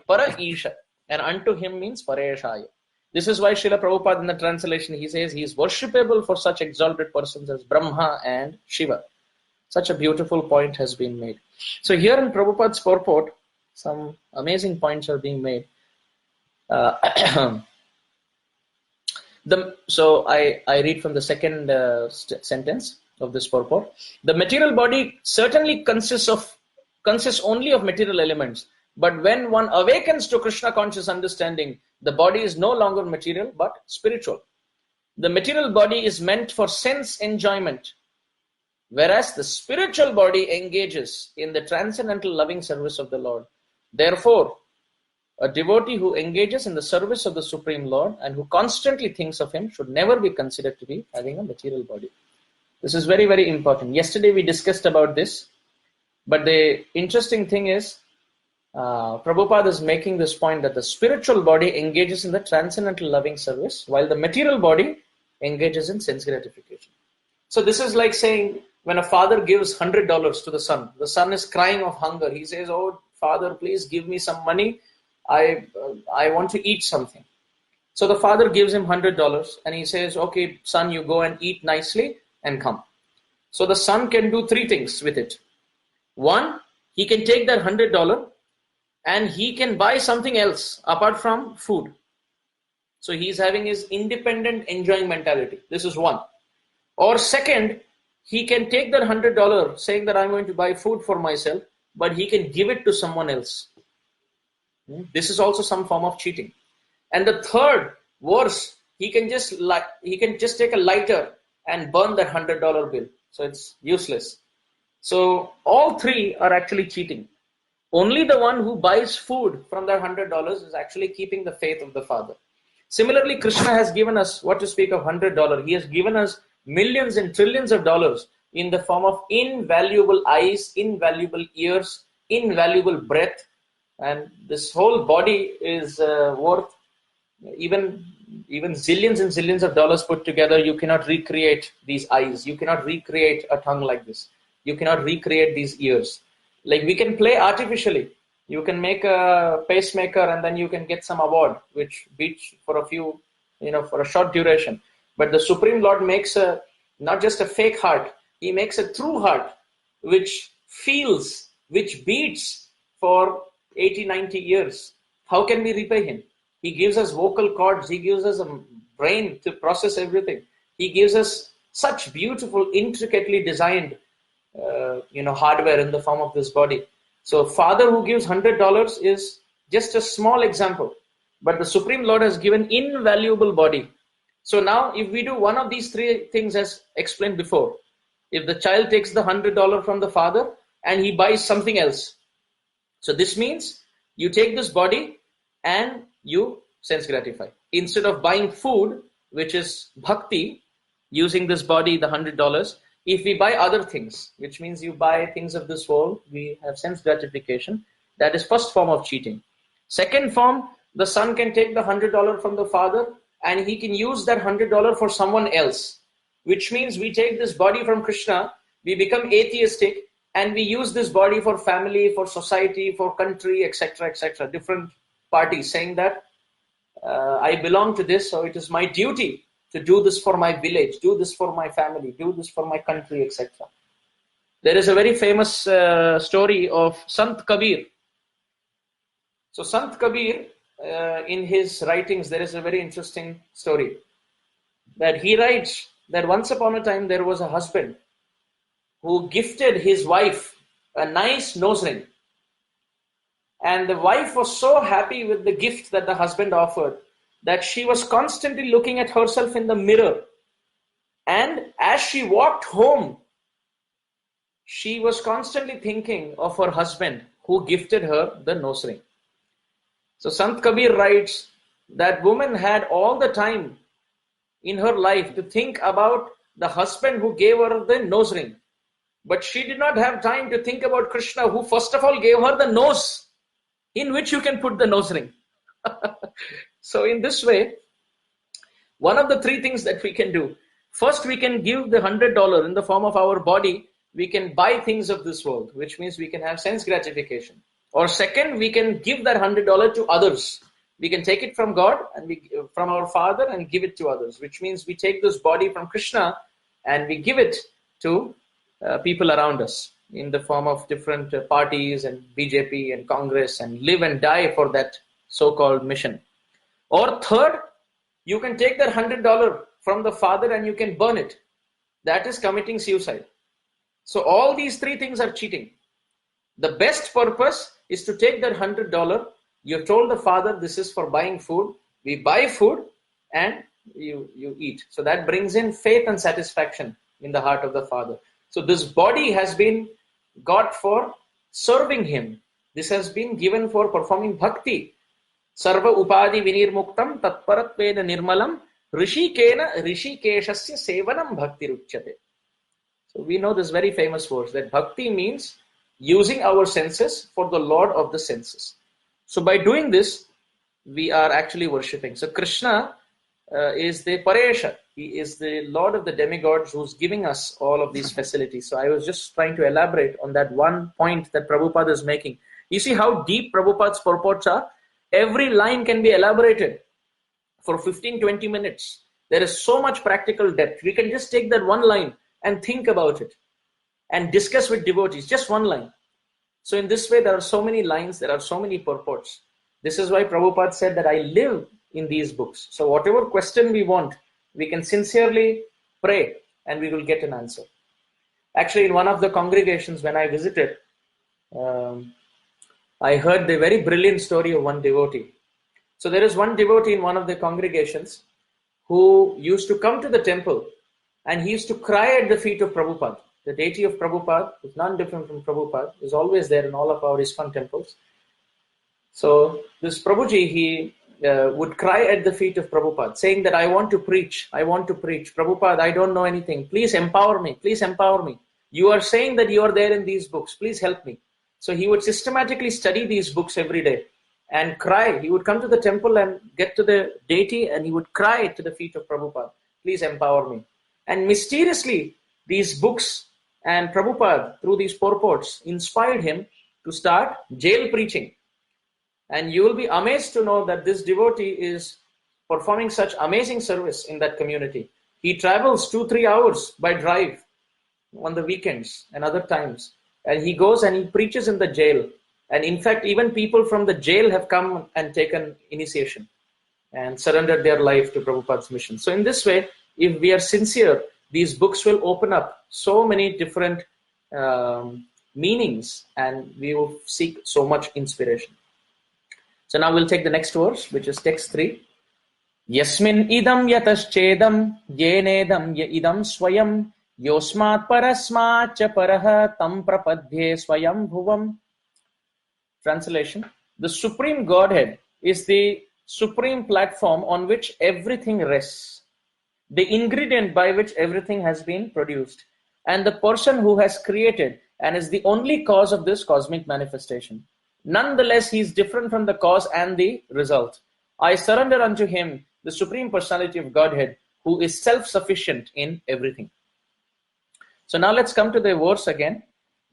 Para-Isha, and unto him means Pareshaya. This is why Srila Prabhupada in the translation, he says he is worshipable for such exalted persons as Brahma and Shiva. Such a beautiful point has been made. So here in Prabhupada's purport, some amazing points are being made. So I read from the second sentence of this purport. The material body certainly consists only of material elements, but when one awakens to Krishna conscious understanding, the body is no longer material but spiritual. The material body is meant for sense enjoyment, whereas the spiritual body engages in the transcendental loving service of the Lord. Therefore, a devotee who engages in the service of the Supreme Lord and who constantly thinks of him should never be considered to be having a material body. This is very, very important. Yesterday we discussed about this, but the interesting thing is, Prabhupada is making this point that the spiritual body engages in the transcendental loving service, while the material body engages in sense gratification. So this is like saying, when a father gives $100 to the son is crying of hunger. He says, "Oh, Father, please give me some money. I want to eat something." So the father gives him $100 and he says, "Okay, son, you go and eat nicely and come." So the son can do three things with it. One, he can take that $100 and he can buy something else apart from food. So he's having his independent enjoying mentality. This is one. Or second, he can take that $100 saying that I'm going to buy food for myself, but he can give it to someone else. This is also some form of cheating. And the third, worse, he can just take a lighter and burn that $100 bill. So it's useless. So all three are actually cheating. Only the one who buys food from that $100 is actually keeping the faith of the Father. Similarly, Krishna has given us, what to speak of $100, he has given us millions and trillions of dollars in the form of invaluable eyes, invaluable ears, invaluable breath, and this whole body is worth even zillions and zillions of dollars put together. You cannot recreate these eyes. You cannot recreate a tongue like this. You cannot recreate these ears. Like we can play artificially. You can make a pacemaker and then you can get some award which beats for a few, for a short duration. But the Supreme Lord makes not just a fake heart. He makes a true heart which feels, which beats for 80, 90 years. How can we repay him? He gives us vocal cords. He gives us a brain to process everything. He gives us such beautiful, intricately designed, hardware in the form of this body. So Father who gives $100 is just a small example, but the Supreme Lord has given invaluable body. So now if we do one of these three things as explained before, if the child takes the $100 from the father and he buys something else, so this means you take this body and you sense gratify. Instead of buying food, which is bhakti, using this body, the $100, if we buy other things, which means you buy things of this world, we have sense gratification. That is first form of cheating. Second form, the son can take the $100 from the father and he can use that $100 for someone else, which means we take this body from Krishna, we become atheistic, and we use this body for family, for society, for country, etc., etc. Different parties saying that I belong to this, so it is my duty to do this for my village, do this for my family, do this for my country, etc. There is a very famous story of Sant Kabir. So Sant Kabir, in his writings, there is a very interesting story that he writes that once upon a time there was a husband who gifted his wife a nice nose ring. And the wife was so happy with the gift that the husband offered that she was constantly looking at herself in the mirror. And as she walked home, she was constantly thinking of her husband who gifted her the nose ring. So Sant Kabir writes that woman had all the time in her life to think about the husband who gave her the nose ring. But she did not have time to think about Krishna, who first of all gave her the nose in which you can put the nose ring. So in this way, one of the three things that we can do, First, we can give the $100 in the form of our body. We can buy things of this world, which means we can have sense gratification. Or second, we can give that $100 to others. We can take it from God and from our Father and give it to others, which means we take this body from Krishna and we give it to people around us in the form of different parties and BJP and Congress, and live and die for that so-called mission. Or third, you can take that $100 from the Father and you can burn it. That is committing suicide. So all these three things are cheating. The best purpose is to take that $100. You've told the Father, this is for buying food. We buy food and you eat. So that brings in faith and satisfaction in the heart of the Father. So this body has been got for serving Him. This has been given for performing bhakti. Sarva upadi vinirmuktam tatparatvena nirmalam rishikena rishikeshasya sevanam bhakti ruchyate. So we know this very famous verse that bhakti means using our senses for the Lord of the senses. So by doing this, we are actually worshipping. So Krishna is the Paresha. He is the Lord of the demigods who's giving us all of these facilities. So I was just trying to elaborate on that one point that Prabhupada is making. You see how deep Prabhupada's purports are? Every line can be elaborated for 15-20 minutes. There is so much practical depth. We can just take that one line and think about it and discuss with devotees, just one line. So in this way, there are so many lines, there are so many purports. This is why Prabhupada said that I live in these books. So whatever question we want, we can sincerely pray and we will get an answer. Actually, in one of the congregations when I visited, I heard the very brilliant story of one devotee. So there is one devotee in one of the congregations who used to come to the temple and he used to cry at the feet of Prabhupada. The deity of Prabhupada is none different from Prabhupada, is always there in all of our ISKCON temples. So this Prabhuji, he would cry at the feet of Prabhupada, saying that I want to preach. Prabhupada, I don't know anything. Please empower me. Please empower me. You are saying that you are there in these books. Please help me. So he would systematically study these books every day and cry. He would come to the temple and get to the deity and he would cry to the feet of Prabhupada. Please empower me. And mysteriously, these books and Prabhupada, through these purports, inspired him to start jail preaching. And you will be amazed to know that this devotee is performing such amazing service in that community. He travels 2-3 hours by drive on the weekends and other times. And he goes and he preaches in the jail. And in fact, even people from the jail have come and taken initiation and surrendered their life to Prabhupada's mission. So in this way, if we are sincere, these books will open up so many different meanings and we will seek so much inspiration. So now we'll take the next verse, which is text 3. Yasmin idam yataschedam yenedam ya idam swayam yosmat parasmat cha paraha tam prapadhye swayam bhuvam. Translation: the Supreme Godhead is the supreme platform on which everything rests, the ingredient by which everything has been produced, and the person who has created and is the only cause of this cosmic manifestation. Nonetheless, he is different from the cause and the result. I surrender unto him, the Supreme Personality of Godhead, who is self-sufficient in everything. So now let's come to the verse again.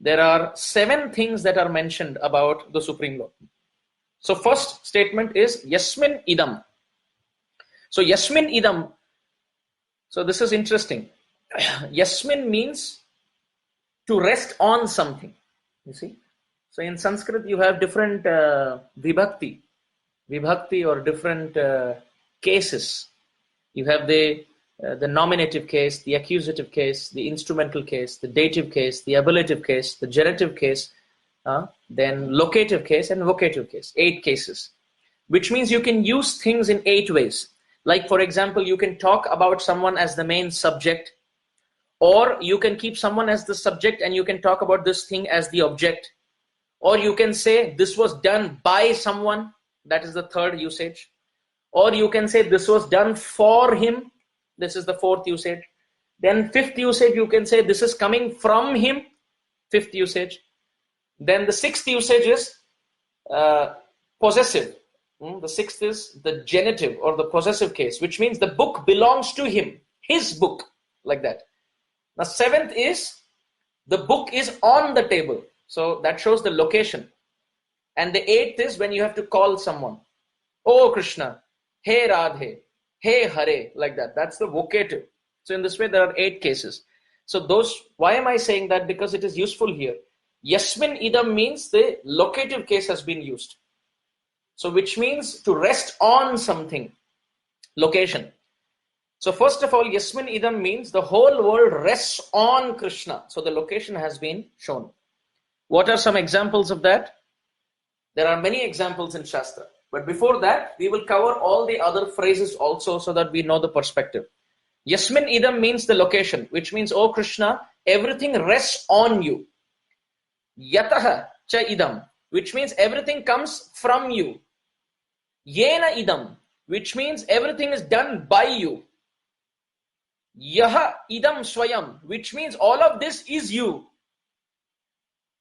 There are 7 things that are mentioned about the Supreme Lord. So first statement is Yasmin idam. So Yasmin idam. So this is interesting. Yasmin means to rest on something. You see? So in Sanskrit, you have different vibhakti or different cases. You have the nominative case, the accusative case, the instrumental case, the dative case, the ablative case, the genitive case, then locative case and vocative case. 8 cases, which means you can use things in 8 ways. Like, for example, you can talk about someone as the main subject, or you can keep someone as the subject and you can talk about this thing as the object. Or you can say this was done by someone, that is the 3rd usage. Or you can say this was done for him, this is the 4th usage. Then 5th usage, you can say this is coming from him, 5th usage. Then the 6th usage is possessive. The 6th is the genitive or the possessive case, which means the book belongs to him, his book. like that. Now, seventh is the book is on the table. So that shows the location. And the eighth is when you have to call someone. Oh Krishna, Hey Radhe, Hey Hare, like that. That's the vocative. So in this way, there are 8 cases. So why am I saying that? Because it is useful here. Yasmin idam means the locative case has been used. So which means to rest on something, location. So first of all, Yasmin idam means the whole world rests on Krishna. So the location has been shown. What are some examples of that? There are many examples in Shastra. But before that, we will cover all the other phrases also so that we know the perspective. Yasmin idam means the location, which means, oh Krishna, everything rests on you. Yataha cha idam, which means everything comes from you. Yena idam, which means everything is done by you. Yaha idam swayam, which means all of this is you.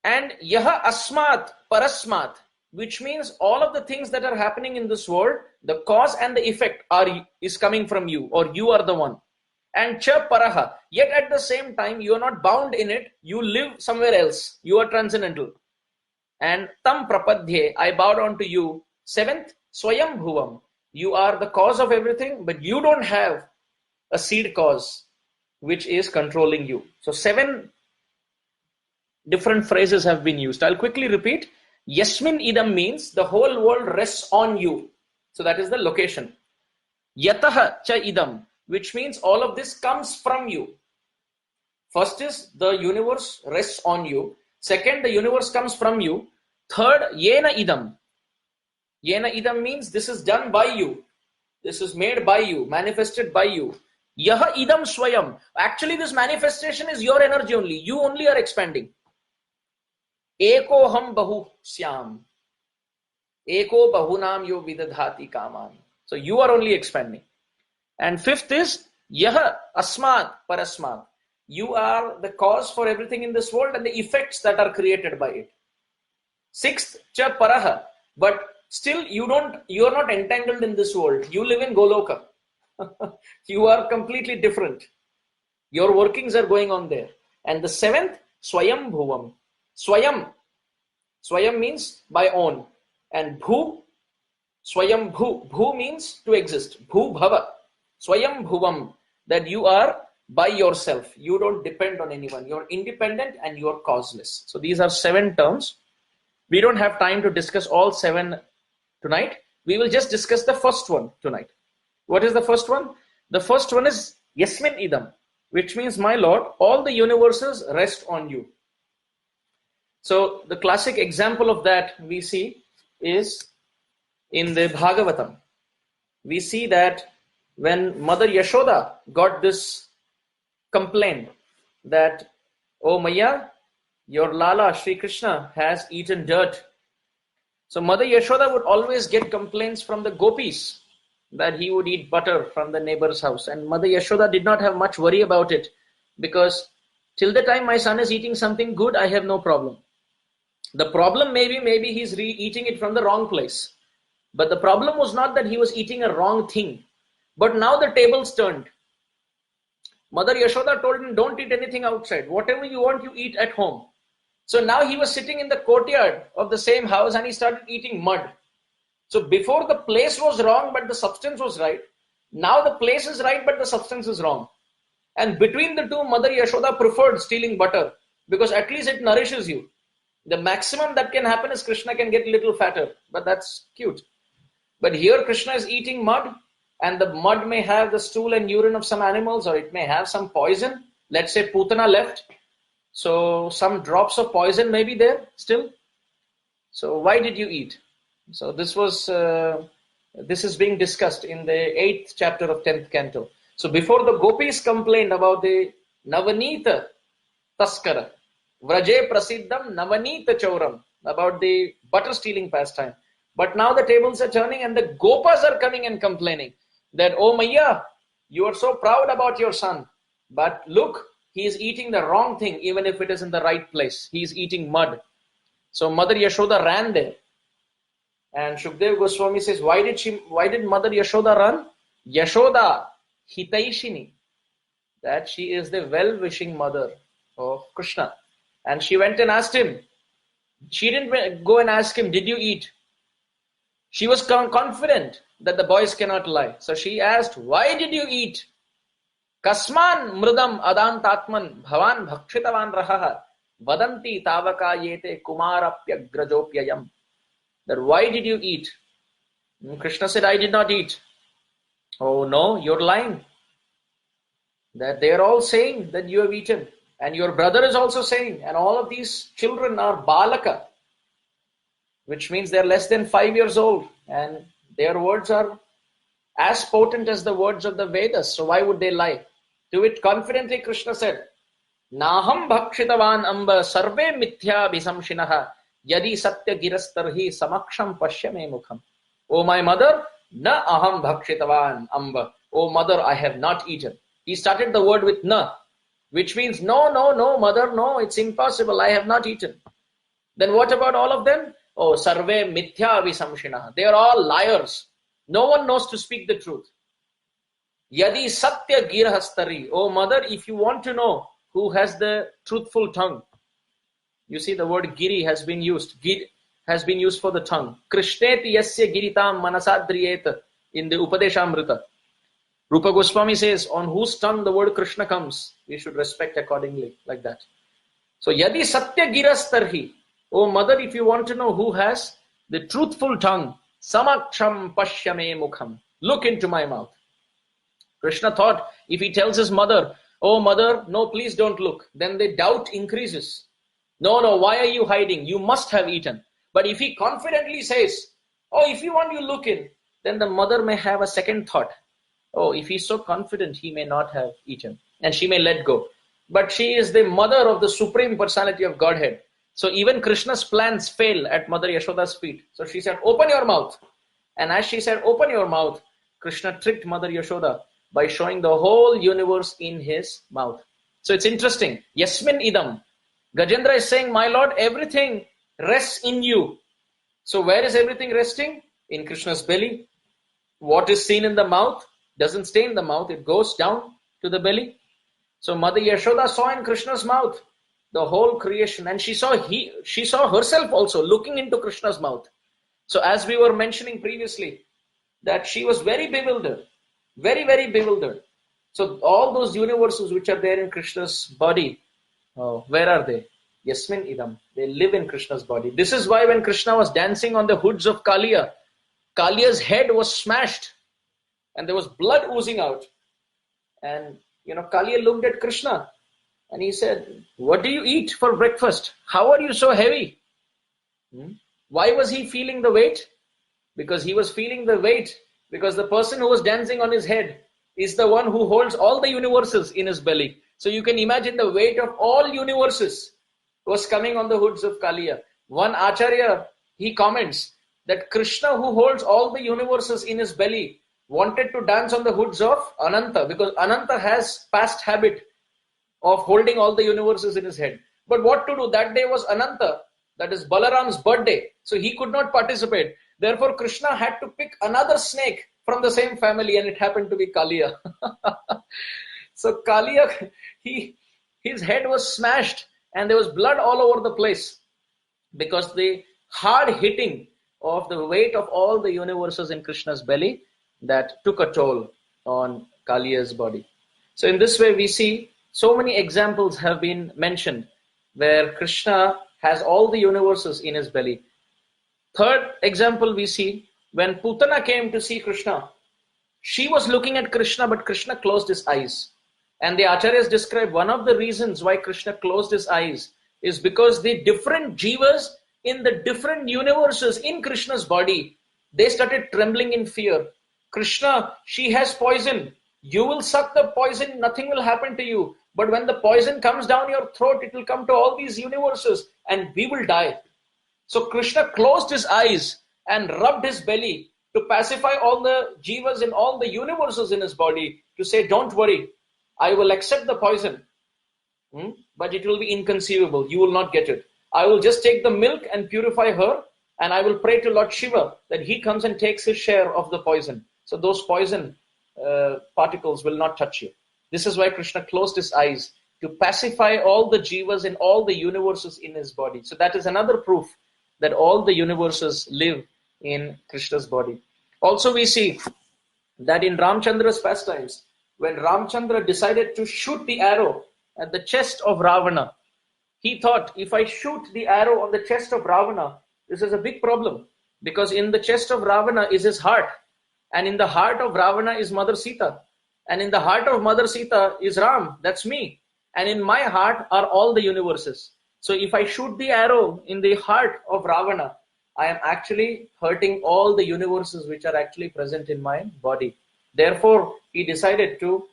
And yaha asmat parasmat, which means all of the things that are happening in this world, the cause and the effect is coming from you, or you are the one. And cha paraha, yet at the same time, you are not bound in it, you live somewhere else, you are transcendental. And tam prapadhye, I bow down to you. 7th, swayam bhuvam, you are the cause of everything, but you don't have a seed cause which is controlling you. So 7 different phrases have been used. I'll quickly repeat. Yasmin idam means the whole world rests on you. So that is the location. Yataha cha idam, which means all of this comes from you. First is the universe rests on you. Second, the universe comes from you. Third, yena idam. Yena idam means this is done by you. This is made by you, manifested by you. Yaha idam swayam. Actually, this manifestation is your energy only. You only are expanding. Eko ham bahu syam. Eko bahunam yo vidadhati kaman. So you are only expanding. And 5th is yaha asmat parasmat. You are the cause for everything in this world and the effects that are created by it. 6th, cha paraha. But still you are not entangled in this world. You live in Goloka. You are completely different. Your workings are going on there. And the 7th, swayam bhuvam. Swayam. Swayam means by own. And bhu, swayam bhu. Bhu means to exist. Bhu bhava. Swayam bhuvam. That you are by yourself. You don't depend on anyone. You're independent and you're causeless. So these are 7 terms. We don't have time to discuss all 7 tonight. We will just discuss the first one tonight. What is the first one? The first one is Yasmin idam, which means, my Lord, all the universes rest on you. So the classic example of that we see is in the Bhagavatam. We see that when Mother Yashoda got this complaint that, oh Maya, your Lala Sri Krishna has eaten dirt. So Mother Yashoda would always get complaints from the gopis that he would eat butter from the neighbor's house. And Mother Yashoda did not have much worry about it, because till the time my son is eating something good, I have no problem. The problem maybe he's eating it from the wrong place. But the problem was not that he was eating a wrong thing. But now the tables turned. Mother Yashoda told him, don't eat anything outside. Whatever you want, you eat at home. So now he was sitting in the courtyard of the same house and he started eating mud. So before the place was wrong, but the substance was right. Now the place is right, but the substance is wrong. And between the two, Mother Yashoda preferred stealing butter, because at least it nourishes you. The maximum that can happen is Krishna can get a little fatter, but that's cute. But here Krishna is eating mud, and the mud may have the stool and urine of some animals, or it may have some poison. Let's say Putana left, so some drops of poison may be there still. So why did you eat? So this is being discussed in the 8th chapter of 10th canto. So before, the gopis complained about the Navanita Taskara, Vraje Prasiddham Navanita Chauram, about the butter stealing pastime. But now the tables are turning and the gopas are coming and complaining that, oh Maya, you are so proud about your son. But look, he is eating the wrong thing, even if it is in the right place. He is eating mud. So Mother Yashoda ran there. And Shukdev Goswami says, why did Mother Yashoda run? Yashoda Hitaishini. that she is the well-wishing mother of Krishna. And she went and asked him. She didn't go and ask him, did you eat? She was confident that the boys cannot lie. So she asked, why did you eat? Kasman mrudam adantatman bhavan bhakshitavan rahaha vadanti tavaka yete kumarapya grajopyayam. That why did you eat? And Krishna said, I did not eat. Oh no, you're lying. That they are all saying that you have eaten. And your brother is also saying. And all of these children are balaka, which means they're less than 5 years old. And their words are as potent as the words of the Vedas. So why would they lie? To it confidently Krishna said, Naham bhakshitavan amba sarve mithya bisamshinaha yadi satya girastarhi samaksham pashyame mukham. O my mother, na aham bhakshitavan amba. O mother, I have not eaten. He started the word with na, which means no, mother, no, it's impossible. I have not eaten. Then what about all of them? Oh, sarve mithya visamshinaha. They are all liars. No one knows to speak the truth. Yadi satya girahastari. Oh mother, if you want to know who has the truthful tongue, you see the word giri has been used. Gir has been used for the tongue. Krishneti yasya giritam manasadriyeta in the Upadeshamrita. Rupa Goswami says, on whose tongue the word Krishna comes, we should respect accordingly, like that. So yadi satya girastarhi. Oh mother, if you want to know who has the truthful tongue, samaksham pashyame mukham. Look into my mouth. Krishna thought, if he tells his mother, oh mother, no, please don't look, then the doubt increases. No, why are you hiding? You must have eaten. But if he confidently says, oh, if you want, you look in, then the mother may have a second thought. Oh, if he's so confident, he may not have eaten. And she may let go. But she is the mother of the Supreme Personality of Godhead. So even Krishna's plans fail at Mother Yashoda's feet. So she said, open your mouth. And as she said, open your mouth, Krishna tricked Mother Yashoda by showing the whole universe in his mouth. So it's interesting. Yasmin idam. Gajendra is saying, my Lord, everything rests in you. So where is everything resting? In Krishna's belly. What is seen in the mouth doesn't stay in the mouth. It goes down to the belly. So Mother Yashoda saw in Krishna's mouth the whole creation. And she saw herself also looking into Krishna's mouth. So as we were mentioning previously, that she was very bewildered. Very, very bewildered. So all those universes which are there in Krishna's body, where are they? Yasmin idam. They live in Krishna's body. This is why when Krishna was dancing on the hoods of Kaliya, Kaliya's head was smashed and there was blood oozing out. And, Kaliya looked at Krishna and he said, what do you eat for breakfast? How are you so heavy? Why was he feeling the weight? Because he was feeling the weight because the person who was dancing on his head is the one who holds all the universes in his belly. So you can imagine the weight of all universes was coming on the hoods of Kaliya. One Acharya, he comments that Krishna, who holds all the universes in his belly, wanted to dance on the hoods of Ananta because Ananta has past habit of holding all the universes in his head. But what to do? That day was Ananta, that is Balaram's birthday. So he could not participate. Therefore, Krishna had to pick another snake from the same family and it happened to be Kaliya. So Kaliya, his head was smashed and there was blood all over the place because the hard hitting of the weight of all the universes in Krishna's belly that took a toll on Kaliya's body. So in this way we see so many examples have been mentioned where Krishna has all the universes in his belly. Third example we see when Putana came to see Krishna, she was looking at Krishna but Krishna closed his eyes. And the Acharyas describe one of the reasons why Krishna closed his eyes is because the different jivas in the different universes in Krishna's body, they started trembling in fear. Krishna, she has poison. You will suck the poison, nothing will happen to you. But when the poison comes down your throat, it will come to all these universes and we will die. So Krishna closed his eyes and rubbed his belly to pacify all the jivas in all the universes in his body to say, don't worry, I will accept the poison, but it will be inconceivable. You will not get it. I will just take the milk and purify her and I will pray to Lord Shiva that he comes and takes his share of the poison. So those poison particles will not touch you. This is why Krishna closed his eyes to pacify all the jivas in all the universes in his body. So that is another proof that all the universes live in Krishna's body. Also, we see that in Ramchandra's pastimes, when Ramchandra decided to shoot the arrow at the chest of Ravana, he thought, if I shoot the arrow on the chest of Ravana, this is a big problem, because in the chest of Ravana is his heart, and in the heart of Ravana is Mother Sita, and in the heart of Mother Sita is Ram, that's me, and in my heart are all the universes. So if I shoot the arrow in the heart of Ravana, I am actually hurting all the universes which are actually present in my body. Therefore, he decided to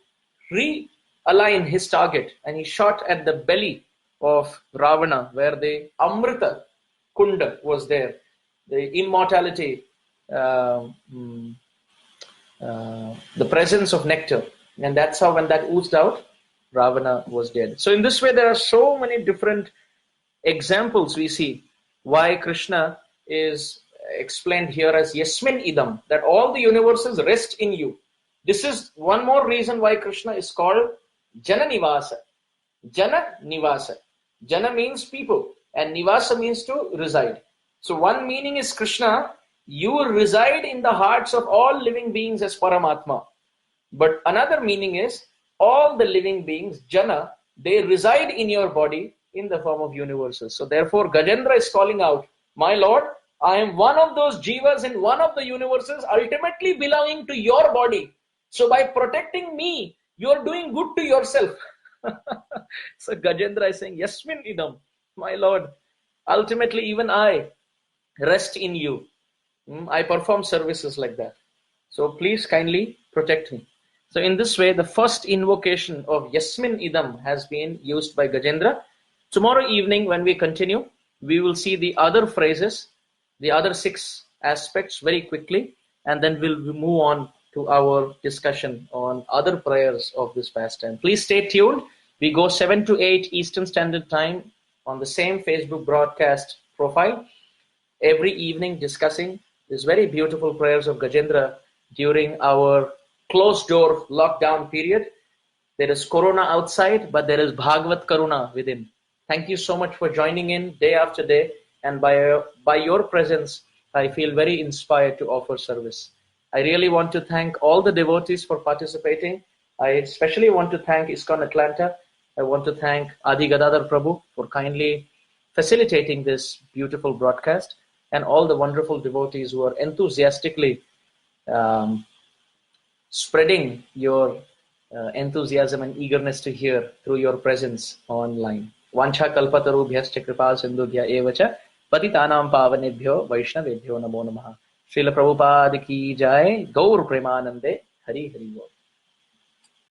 realign his target, and he shot at the belly of Ravana, where the Amrita Kunda was there, the immortality, the presence of nectar. And that's how, when that oozed out, Ravana was dead. So in this way, there are so many different examples we see why Krishna is explained here as Yasmin Idam, that all the universes rest in you. This is one more reason why Krishna is called Jana Nivasa. Jana Nivasa. Jana means people, and Nivasa means to reside. So one meaning is, Krishna, you reside in the hearts of all living beings as Paramatma. But another meaning is, all the living beings, Jana, they reside in your body in the form of universes. So therefore, Gajendra is calling out, my Lord, I am one of those jivas in one of the universes, ultimately belonging to your body. So by protecting me, you are doing good to yourself. So Gajendra is saying, Yasmin Idam, my Lord, ultimately even I rest in you. I perform services like that. So please kindly protect me. So in this way, the first invocation of Yasmin Idam has been used by Gajendra. Tomorrow evening, when we continue, we will see the other phrases, the other 6 aspects very quickly, and then we'll move on to our discussion on other prayers of this pastime. Please stay tuned. We go 7 to 8 Eastern Standard Time on the same Facebook broadcast profile every evening, discussing these very beautiful prayers of Gajendra during our closed door lockdown period. There is Corona outside, but there is Bhagavad Karuna within. Thank you so much for joining in day after day, and by your presence, I feel very inspired to offer service. I really want to thank all the devotees for participating. I especially want to thank ISKCON Atlanta. I want to thank Adi Gadadhar Prabhu for kindly facilitating this beautiful broadcast, and all the wonderful devotees who are enthusiastically spreading your enthusiasm and eagerness to hear through your presence online. Vancha kalpatarubhyascha kripa sindhubhya evacha patitanam pavanebhyo vaishnavebhyo namo namaha. Srila Prabhupada ki jai. Gaur Premanande. Hari Hari Bol.